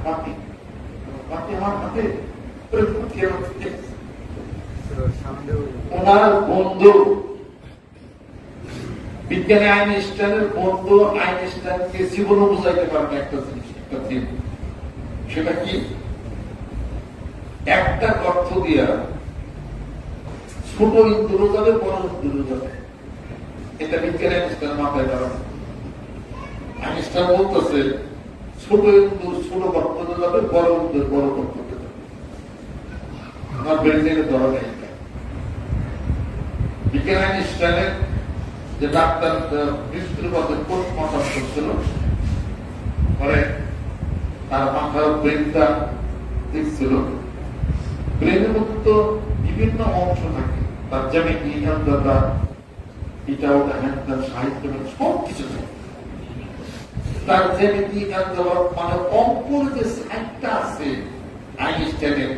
বাতি আমার হাতে ওনার বন্ধু বিজ্ঞানী আইনস্টাইনের বন্ধু আইনস্টাইনকে জীবনও বুঝাইতে পারবে একটা জিনিস সেটা কি একটা অর্থ দিয়া ছোট ইন্দুরও যাবে বড় ইন্দুরও যাবে এটা বিজ্ঞানী আইনস্টাইনের মাথায় দাঁড়াবে আইনস্টাইন বলতেছে ছোট ইন্দুর ছোট গর্ততে যাবে বড় ইন্দুর বড় গর্ততে যাবে আমার বেঞ্জিনের ধরা নেই বিজ্ঞানী আইনস্টাইনের যে ডাক্তার মৃত্যুর পথে পোস্টমর্টম করছিল পরে তার মাথার ব্রেনটা দেখছিল ব্রেনের মধ্যে তো বিভিন্ন অংশ থাকে তার যেমন ইহানদাতা এটা ওটা হ্যান্ডার সাহিত্য সব কিছু থাকে তার যেমন ইহানদাতা মানে অঙ্কর যে সাইডটা আছে আইনস্টাইনের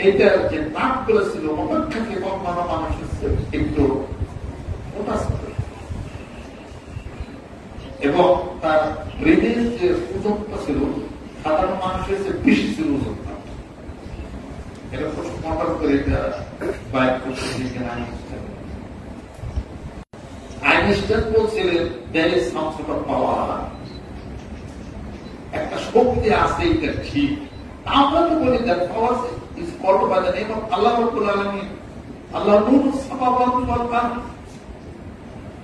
এইটার যে নাকগুলো ছিল অপেক্ষাকে কমানো মানুষের একটু ওটা এবং তার ব্রেনের যে ওজনটা ছিল সাধারণ মানুষের যে বেশি ছিল ওজনটা এটা মোটর করে এটা বাইক করতে আইনস্টাইন বলছিলেন there is some sort of power একটা শক্তি আছে এটা ঠিক আমরা তো বলি that power is called by the name of Allah Rabbul Alamin Allah nurus samawati wal ard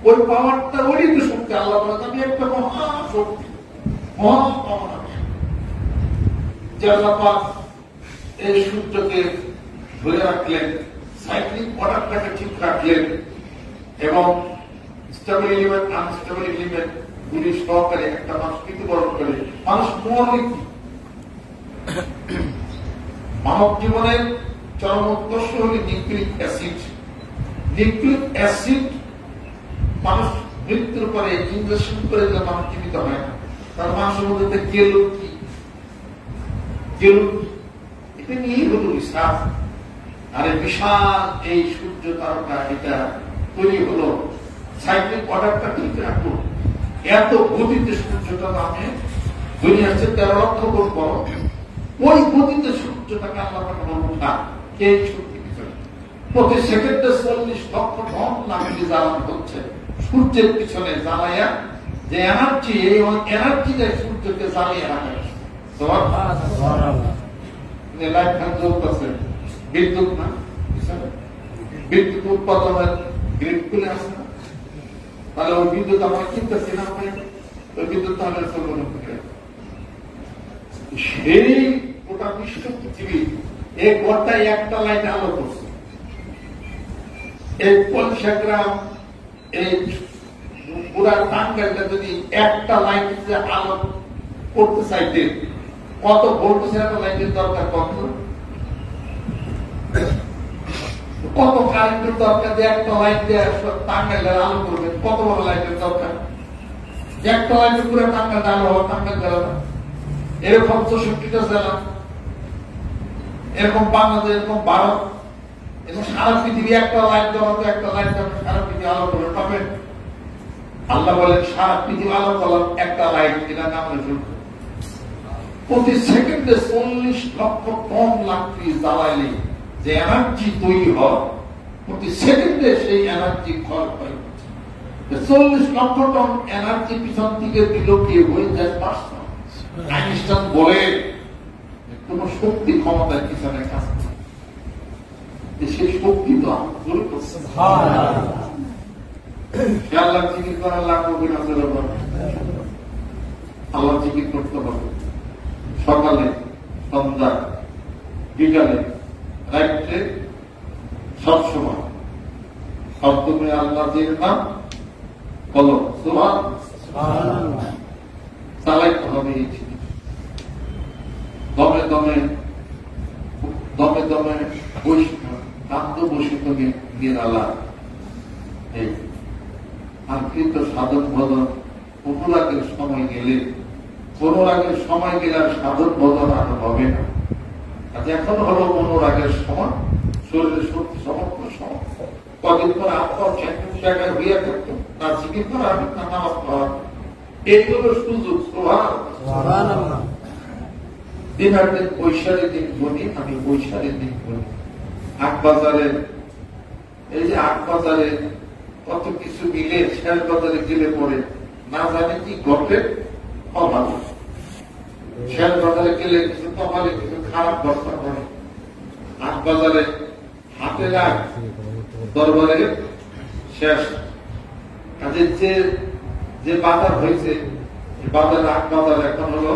ওই পাওয়ারটা ওরই তো শক্তি আল্লাহ বলে আমি একটা মহা শক্তি মহা পাওয়ার যে আল্লাহ পাক এই সূর্যকে ধরে রাখলেন সাইক্লিক অর্ডারটাকে ঠিক রাখলেন এবং স্টেবল এলিমেন্ট আনস্টেবল এলিমেন্ট গুলি সহকারে একটা মানুষ মৃত্যুবরণ করে মানুষ মরে কি মানব জীবনের চরম উৎকর্ষ হল নিউক্লিক অ্যাসিড নিউক্লিক অ্যাসিড মানুষ মৃত্যুর পরে ইনজেকশন করে দিলে মানুষ জীবিত হয় না তার মানুষের মধ্যে গেল কি এটা নিয়েই হল রিসার্চ আর বিশাল এই সূর্য তারকা এটা তৈরি হলো সাইক্লিক অর্ডারটা ঠিক রাখবো এত গতিতে সূর্যটা নামে দুনিয়ার চেয়ে 13 লক্ষ কোটি বড় ওই গতিতে সূর্যটাকে আল্লাহ উঠা এই শক্তি পিছনে প্রতি সেকেন্ডে 40 লক্ষ টন লাগলে জ্বালানো হচ্ছে সূর্যের পিছনে জ্বালাইয়া যে এনার্জি এই এনার্জি দেয় সূর্যকে জ্বালিয়ে রাখে বিদ্যুৎ না বিদ্যুৎ উৎপাদনের গ্রিড খুলে আসে না, তাহলে ওই বিদ্যুৎ আমরা কিনতেছি না, ওই বিদ্যুৎ তাহলে চলবে না। সেই গোটা বিশ্ব পৃথিবী এক ঘন্টায় একটা লাইনে আলো করছে। এই 50 গ্রাম এই পুরা টাঙ্গাইলটা যদি একটা লাইনে আলো করতে চাইতে কত ভোল্টেজ একটা লাইনের দরকার, কত কারেন্টের দরকার যে একটা লাইন দিয়ে টাঙ্গাইলের আলো করবে, কত বড় লাইনের দরকার যে একটা লাইনে পুরো টাঙ্গাইল আলো হবে, টাঙ্গাইল জেলা না। এরকম 64টা জেলা, এরকম বাংলাদেশ, এরকম ভারত, এবং সারা পৃথিবী একটা লাইন দেওয়া, একটা লাইন সারা পৃথিবী আলো করবে পাবেন। আল্লাহ বলেন সারা পৃথিবী আলো করলাম একটা লাইট, এটা নাম প্রতি সেকেন্ডে 40 লক্ষ টন লাকড়ি জ্বালাইলে যে এনার্জি তৈরি হয়, প্রতি সেকেন্ডে সেই এনার্জি খরচ হয় 40 লক্ষ টন এনার্জি পিছন থেকে দিল কে হয়ে যায় 500। আইনস্টাইন বলে কোন শক্তি ক্ষমতার পিছনে কাজ করে, সেই শক্তি তো জোরে করছে। আল্লাহ জিকির করার লাগবে কিনা, আল্লাহ জিকির করতে হবে সকালে, সন্ধ্যা, বিকালে, রাত্রে, সবসময়। সপ্তমে আল্লাহ নাম বলো সুবহানাল্লাহ, চালাইতে হবে এই জিনিস। দমে দমে দমে দমে কান্ত বসিত নিরালা। এই আর কিন্তু সাধন ভজন অনুরাগের সময় গেলে, অনুরাগের সময় গেলে আর সাধন ভজন আর হবে না। আজ এখন হলো অনুরাগের সময়, শরীরের শক্তি সমর্থ সময়। কদিন পর আপনার জায়গায় হইয়া থাকতো না, জিকির করা হবে না, নামাজ পড়া, এইগুলো সুযোগ। দিনের দিন বৈশাখের দিন বলি, আমি বৈশাখের দিন বলি। আটবাজারে, এই যে আটবাজারে কত কিছু মিলে শেয়ার বাজারে গেলে পরে না জানে কি ঘটে, অভাব। শেয়ার বাজারে গেলে কিছু কপালে কিছু খারাপ ঘটনা করে। আটবাজারে হাতে রাখ, দরবারে শেষ। কাজে যে বাজার হয়েছে, বাজারে আটবাজার এখন হলো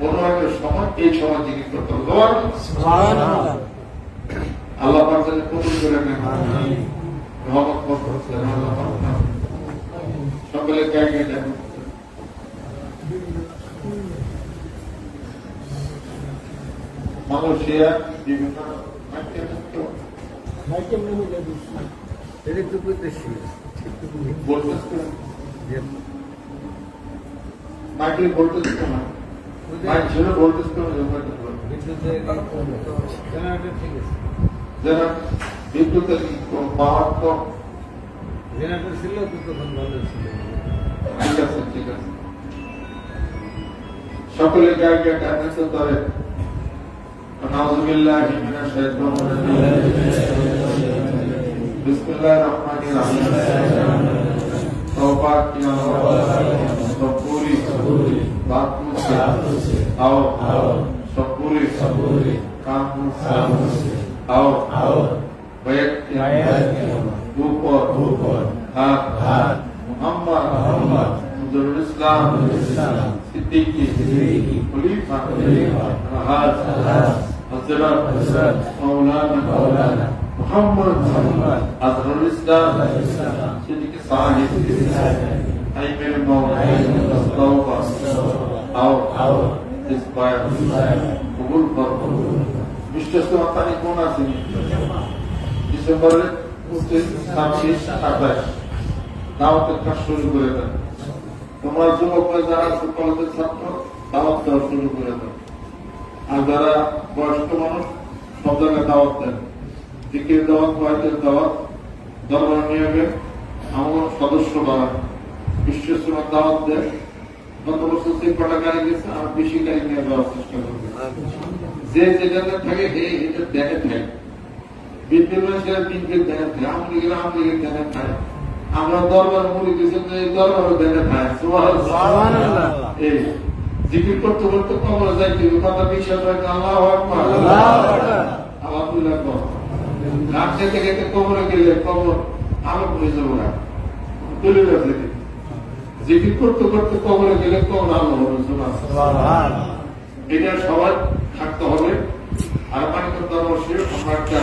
অনুরাগের সময়, এই সময় জিজ্ঞেস করতে হবে। আল্লাহ কবুল করে নেন, সকলে জায়গায় যান। মালয়েশিয়া বিভিন্ন মাইকেল ভোল্টেজ কমা, মাইক ছিল ভোল্টেজ কমে যারা বিদ্যুতের পাওয়ার কম জেনারেটর ছিল তো তখন ভালো ছিল। ঠিক আছে, ঠিক আছে, সকলে জায়গায় টাকা ধরে। নাউযুবিল্লাহি মিনাশ শাইতানির রাজিম। বিসমিল্লাহির রহমানির রহিম। তওবা কি সবুরি বাতু সে आओ सबूरी कामू से आओ बैठ ऊपर हाथ मोहम्मद इस्लाम सिद्दीकी खलीफा हजरत मौलाना मोहम्मद अजहरुल इस्लाम सिद्दीकी साहिब आई मेरे मौला तौबा आओ इस बार कबूल करो। विश्वास मातानी कौन आती डिसेंबर 26-27 দাওয়াতের কাজ শুরু করে দেন। তোমরা যুবকরা যারা কলেজের ছাত্র, দাওয়াত দেওয়া শুরু করে দেন। আর যারা বয়স্ক মানুষ, সব জায়গায় দাওয়াত দেন। জিকির দাওয়াত, ওয়াইদের দাওয়াত, দরবার নিয়োগে আমার সদস্য বাড়ান, বিশ্বসময় দাওয়াত দেন। গত বছর 3 গাড়ি গেছে, আর বেশি গাড়ি নিয়ে যাওয়ার চেষ্টা করবে। যে যেটাতে থাকে এটা দেখে থাকে, বিদ্যুৎ দেখে থাকে, আওয়ামী লীগের দেখে থাকে। আমরা দরবার মুড়ি দিয়েছি, এই দরবারও দেখে থাকে। এই জিকির করতে করতে কবর যাইতে কথা বিশ্বাস হয়। আল্লাহু আকবার, আলহামদুলিল্লাহ। গান যেতে গেতে কবরে গেলে কবর আলো হয়ে যাবো না, তুলে যাবে। জিকির করতে করতে কবরে গেলে কবর আলো হবে। এটা সবাই থাকতে হবে। আর মানিকগঞ্জ দরবারে আমরা একটা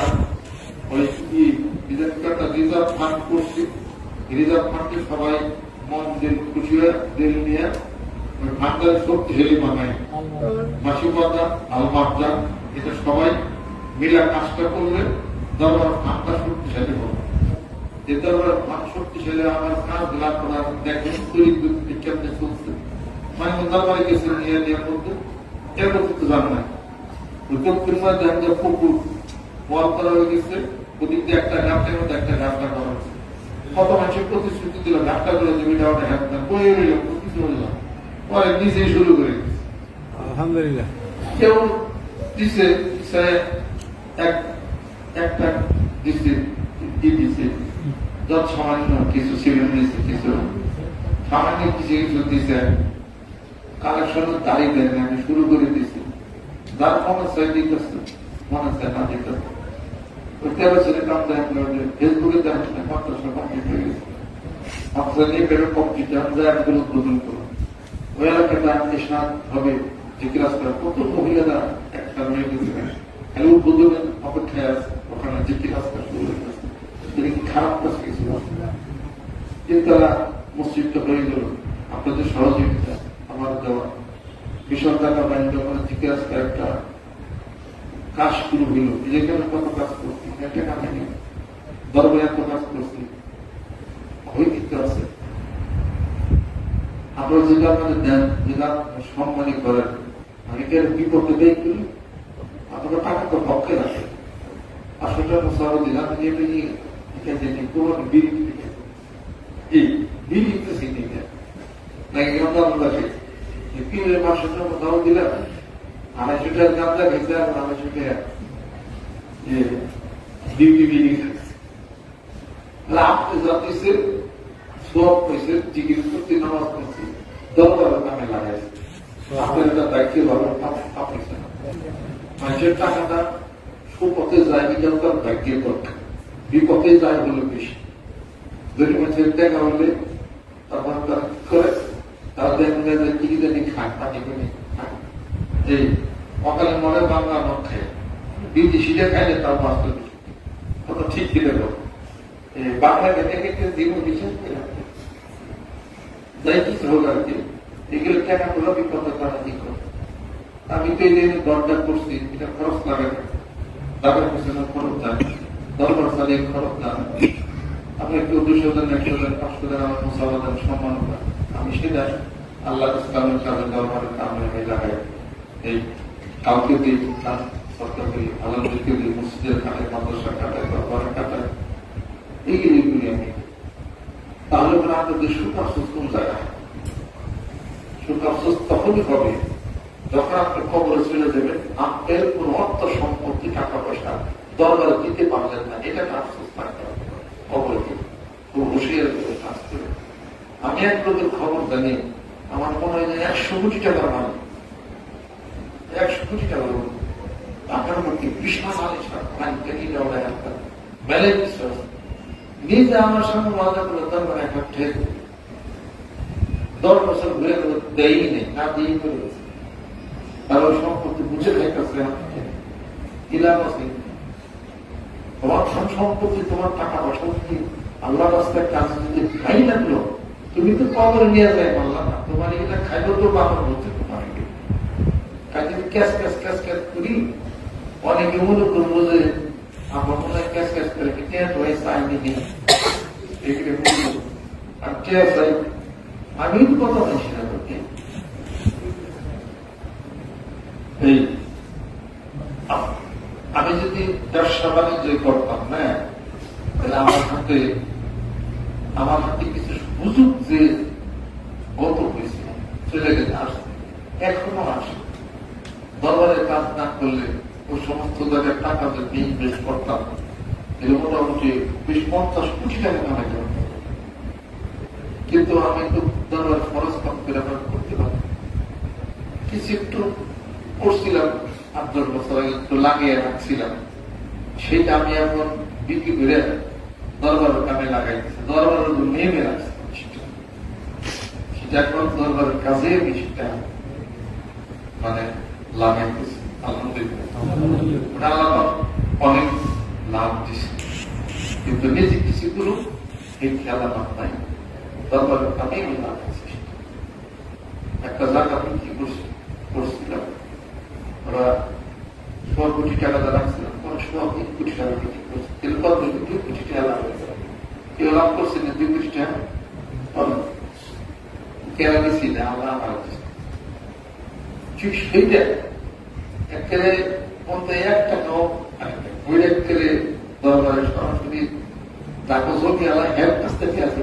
ওই একটা রিজার্ভ ফান্ড করছি। রিজার্ভ ফান্ডে সবাই মন দিল খুশি হয়ে দিল নিয়ে ওই ফান্ডের শক্তিশালী বানায় মাসিবাদা আলমার্জা, এটা সবাই মিলা কাজটা করলে দরবার ফান্ডটা শক্তিশালী হবে। যে দরবার ফান্ড শক্তিশালী আমার কাজ লাভ করার দেখেন তৈরি কেমনে চলছে। মানিকগঞ্জ দরবারে গেছে নিয়ে নিয়ে করতে কেন করতে জান না। ওই দক্ষিণ মধ্যে একটা পুকুর ওয়াল করা হয়ে গেছে, ওদিক দিয়ে একটা ঘাটের মধ্যে একটা ঘাটটা করা হয়েছে। কত মানুষের প্রতিশ্রুতি দিল ঘাটটা করে জমিটা ওটা ঘাট না বয়ে রইল, কিছু হইল পরে নিজেই শুরু করে দিচ্ছে। আলহামদুলিল্লাহ কেউ দিচ্ছে একটা দিচ্ছে দিচ্ছে যত সামান্য কিছু সিভিল দিচ্ছে, কিছু সামান্য কিছু কিছু দিচ্ছে। কালেকশনের তারিখ দেন আমি শুরু করে দিচ্ছি, যার মনে চাই দিতেছে, মনে চায় না দিতেছে। ওই 13 ছেলে কাম দেখলো যে ফেসবুকে দেখেন 50 কমপ্লিট হয়ে গেছে। আপনার নিয়ে বেরো কমপ্লিট এগুলো উদ্বোধন করুন। ওই এলাকাটা স্নান হবে জিজ্ঞাসা কত মহিলারা একটা মেয়ে গেছে খালি উদ্বোধনের অপেক্ষায় আছে, ওখানে জিজ্ঞাসা শুরু হয়ে গেছে। কি খারাপ কাজ কিছু কিন্তু তারা মসজিদটা হয়ে গেল আপনাদের সহযোগিতা আমার দেওয়া বিশাল টাকা বাইন্ড করে জিজ্ঞাসা একটা কাজ শুরু হইল। যেখানে কত কাজ করছি একটা কাজ নেই, দরবারে এত কাজ করছি হইতে আছে। আপনারা যেটা আমাদের দেন, যেটা সম্মানী করেন, অনেকের বিপদে ব্যয় করি, আপনারা টাকা তো পক্ষে রাখেন। 500 টাকা সব দিলাম এটা নিয়ে কোন বিড়ি এই বিড়ি শিখে নাকি আমরা পীরের 500 টাকা দাও দিলাম, 250 টাকার গাঁজা খেয়েছে আর 250 টাকা ডিউটি বিড়ি খাচ্ছে। লাভ যাচ্ছে সব পয়সা জিজ্ঞেস করতে নামাজ করছি দরকার নামে লাগাইছে। আপনার এটা দায়িত্ব ভালো পাঠাইছে না, মানুষের টাকাটা সুপথে যায় এটাও তার ভাগ্যের দরকার, বিপথে যায় হলো বেশি। যদি মানুষের টাকা হলে তখন তারা কি করে, তারা দেখেন যে কি জানি খায় পানি করে খায়, যে অকালে মনে বাংলা মদ খায়, বিদেশিটা খাইলে তার বাস্তব কত ঠিক দিলে বাংলা খেতে দিন বিচার যাই কিছু হোক আর কি, এগুলো টাকা হলো বিপদে তারা কি করে। আমি তো এই দিন দরজা করছি, এটা খরচ লাগে না, দাদার পিছনে খরচ দেন, দরবার চালিয়ে খরচ দেন। আপনি একটু 200 জন 100 জন 500 জন আমার মুসাফা দেন, সম্মান করেন, আমি সেটা আল্লাহ ইসলামের কাজে দরবারের কামে আমি লাগাই। এই কাউকে দিই সরকার দিই, আলমকে দিই, মসজিদের কাটায়, মাদ্রাসা কাটায়, দরবারের কাটায়, এইগুলি আমি। তাহলে আপনাদের সুখ আফসোস কোন জায়গায়? সুখ আফসোস তখনই হবে যখন আপনি কবরে চলে যাবেন, আপনার কোন অর্থ সম্পত্তি টাকা পয়সা দরবারে দিতে পারলেন না, এটা আফসোস থাকতে হবে। কবরে খুব হুঁশিয়ার করে কাজ করে। আমি এক লোকের খবর জানি, আমার মনে হয় যে 100 কোটি টাকার মালিক, 100 কোটি টাকার টাকার মধ্যে বিশাল মেলে বিশ্বাস নিজে আমার সঙ্গে মজা করে দরবার একটা ঠেক 10 বছর ঘুরে দেয়ই নেই, না দিয়ে করে গেছে। আর ওই সম্পত্তি বুঝে দেখতেছে ইলাম আছে, তোমার ধন সম্পত্তি, তোমার টাকা পয়সা কি আল্লাহ রাস্তায় কাজ যদি খাই লাগলো, তুমি তো কবরে নিয়ে যায় পারলাম না, তোমার এগুলা খাইলেও তো বাবার হচ্ছে তোমার কাজে ক্যাশ ক্যাশ ক্যাশ ক্যাশ করি। অনেকে মনে করবো যে আমার মনে হয় ক্যাশ ক্যাশ করে কি চাইনি আর কে চাই, আমি কথা বলছি না তোকে। আমি যদি ব্যবসা বাণিজ্য করতাম না, তাহলে আমার হাতে কিছু সুযোগ যে গত হয়েছে চলে গেছে, আসছে এখনো আসে। দরবারের কাজ না করলে ওই সমস্ত জায়গায় টাকা যদি ইনভেস্ট করতাম, এর মোটামুটি 20-50 কোটি টাকা কামাই করতাম। কিন্তু আমি তো দরবার খরচ কম করে করতে পারি, কিছু একটু করছিলাম, 8-10 বছর আগে একটু লাগিয়ে রাখছিলাম, সেটা আমি এখন বিক্রি করে দরবারের কামে লাগাইতেছে, দরবারের নেমে রাখছে, সেটা এখন দরবারের কাজে বেশিটা মানে লাগাইতেছে। আলহামদুলিল্লাহ আল্লাহ অনেক লাভ দিচ্ছে, কিন্তু নিজে কিছুগুলো এই খেলা নাই, দরবারের কামেই লাগাইছে। একটা জায়গা বিক্রি করছিলাম, ওরা 100 কোটি টাকা রাখছিলাম, 3 কোটি টাকা বিক্রি করছে, 2 কোটি টাকা লাভ হয়েছে। কেউ লাভ করছে না 2 কোটি টাকা, কেন গেছি না আমরা আমার ঠিক সেইটা একেবারে বলতে 1 টাকাও ওই একেবারে দরবারে সরাসরি টাকা জমি আলা হেল্প কাছ থেকে আসে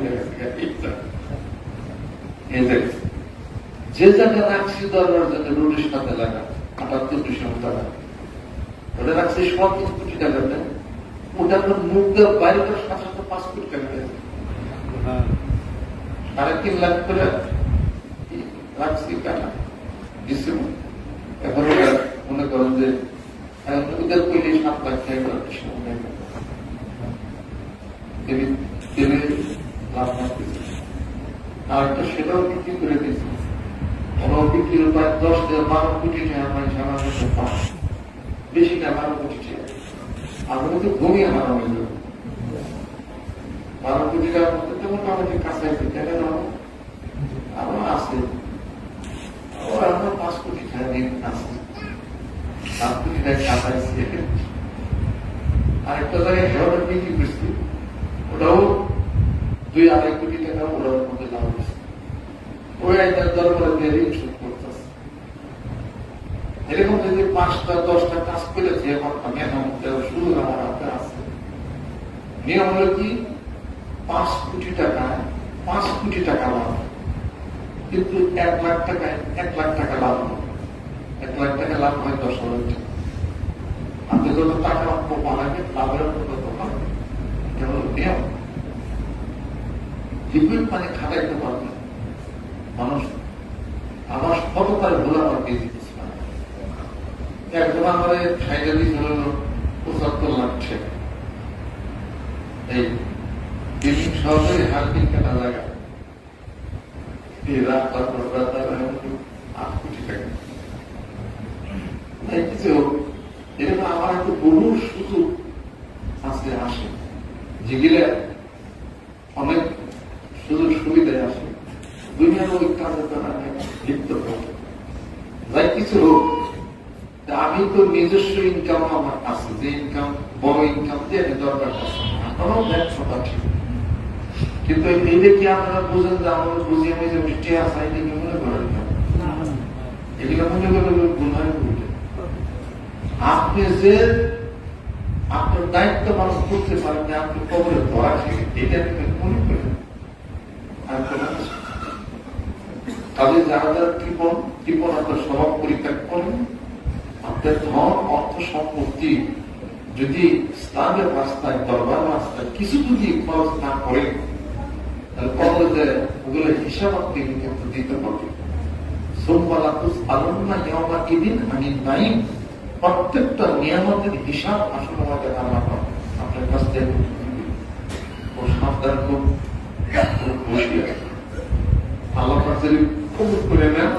যে জায়গা রাখছি দরবার জন্য রোডের সাথে লাগা 78 টাকা ওটা রাখছি 1 কোটি টাকা, ওটা আপনার মুখ দেওয়া বাইরে করে 5 কোটি টাকা 3.5 লাখ করে রাখছি টাকা দিচ্ছি। এখন মনে করেন যে ওদের কইলে 7 লাখ টাকা লাভ করতেছে, আর একটা সেটাও বিক্রি করে দিয়েছে, ওরাও বিক্রির উপায় 10-12 কোটি টাকা মানে সামান্য বেশি না 12 কোটি টাকা। আমরা তো ঘুমিয়ে মারা হয়ে যাবে 12 কোটি টাকার মধ্যে তো মোটামুটি কাছাকাছি টাকা নেওয়া আমার আছে, আমরা 5 কোটি টাকা দিন আছে, 7 কোটি টাকা কাছাইছে। আরেকটা জায়গায় হেওয়াটা বিক্রি করছি, ওটাও 2-2.5 কোটি টাকা ওটার মধ্যে লাভ হয়েছে। ওই একটার দরবারে দিয়ে ঋণ শোধ করতেছে। এরকম যদি 5টা-10টা কাজ করেছে, শুরু আমার হাতে আছে। নিয়ম হলো কি 5 কোটি টাকায় 5 কোটি টাকা লাভ, কিন্তু 1 লাখ টাকায় 1 লাখ টাকা লাভ হয়। 1 লাখ টাকা লাভ হয় 10,000 টাকা। আপনি যত টাকা বানাবেন লাভের তত হবে, এটা হল নিয়ম। লিকুইড পানি খাটাইতে পারবে মানুষ। আমার সততার ভুল আমার দিয়ে দিতেছে না। একজন আমার খাইতে দিয়েছিল 75 লাখ টাকা, এই বিল্ডিং সহজে হার্কিং কেনা জায়গা এই রাত তারপর 8 কোটি টাকা কিছু। এরকম আমার একটু বহু সুযোগ আছে, আসে যেগুলো অনেক সুযোগ সুবিধায় আসে, দুনিয়ার ওই কাজের দ্বারা লিপ্ত থাকে। যাই কিছু হোক, আমি তো নিজস্ব ইনকাম আমার আছে, যে ইনকাম বড় ইনকাম দিয়ে আমি দরকার আছে, আমারও ব্যবসাটা ঠিক। কিন্তু এইটা কি আপনারা বুঝেন যে আমরা বুঝি আমি যে বৃষ্টি আসা এটা কি মনে করেন না, এগুলো মনে করে গুণায় উঠে। আপনি যে আপনার দায়িত্ব মানুষ করতে পারেন না, আপনি কবরে ধরা এটা মনে করেন। তাদের যারা যারা কৃপণ আপনার স্বভাব পরিত্যাগ করেন, আপনার ধন অর্থ সম্পত্তি যদি ইসলামের রাস্তায় দরবার রাস্তায় কিছু যদি খরচ না করেন, তাহলে কবরে ওগুলো হিসাব আপনি কিন্তু দিতে পারবেন। প্রত্যেকটা নিয়ামতের হিসাব আসলে আমাদের আপনার কাছ থেকে সাবধান খুব বসে আল্লাহ কবুল করে নেন।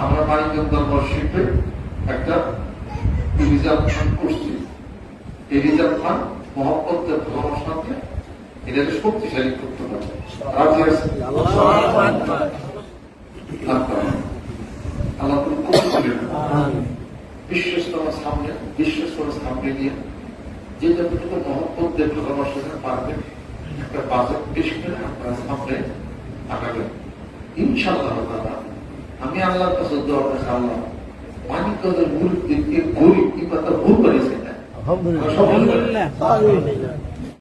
আমরা বাণিজ্য দরবার শিখবে একটা রিজার্ভ ফান্ড করছি, এই রিজার্ভ ফান্ড মহব্বতের ভালোবাসার সাথে এটাকে শক্তিশালী করতে পারবে। আল্লাহ কবুল করে নেন। বিশ্বস্ততার সামনে নিয়ে যে যতটুকু মহব্বতের ভালোবাসাতে পারবেন একটা বাজেট পেশ করে আপনার সামনে আগাবেন ইনশাআল্লাহ। আমি আল্লাহর কাছে দোয়া করছি, আল্লাহ মানিকগঞ্জের মুরিদ গরিব কি কথা ভুল করেছে না।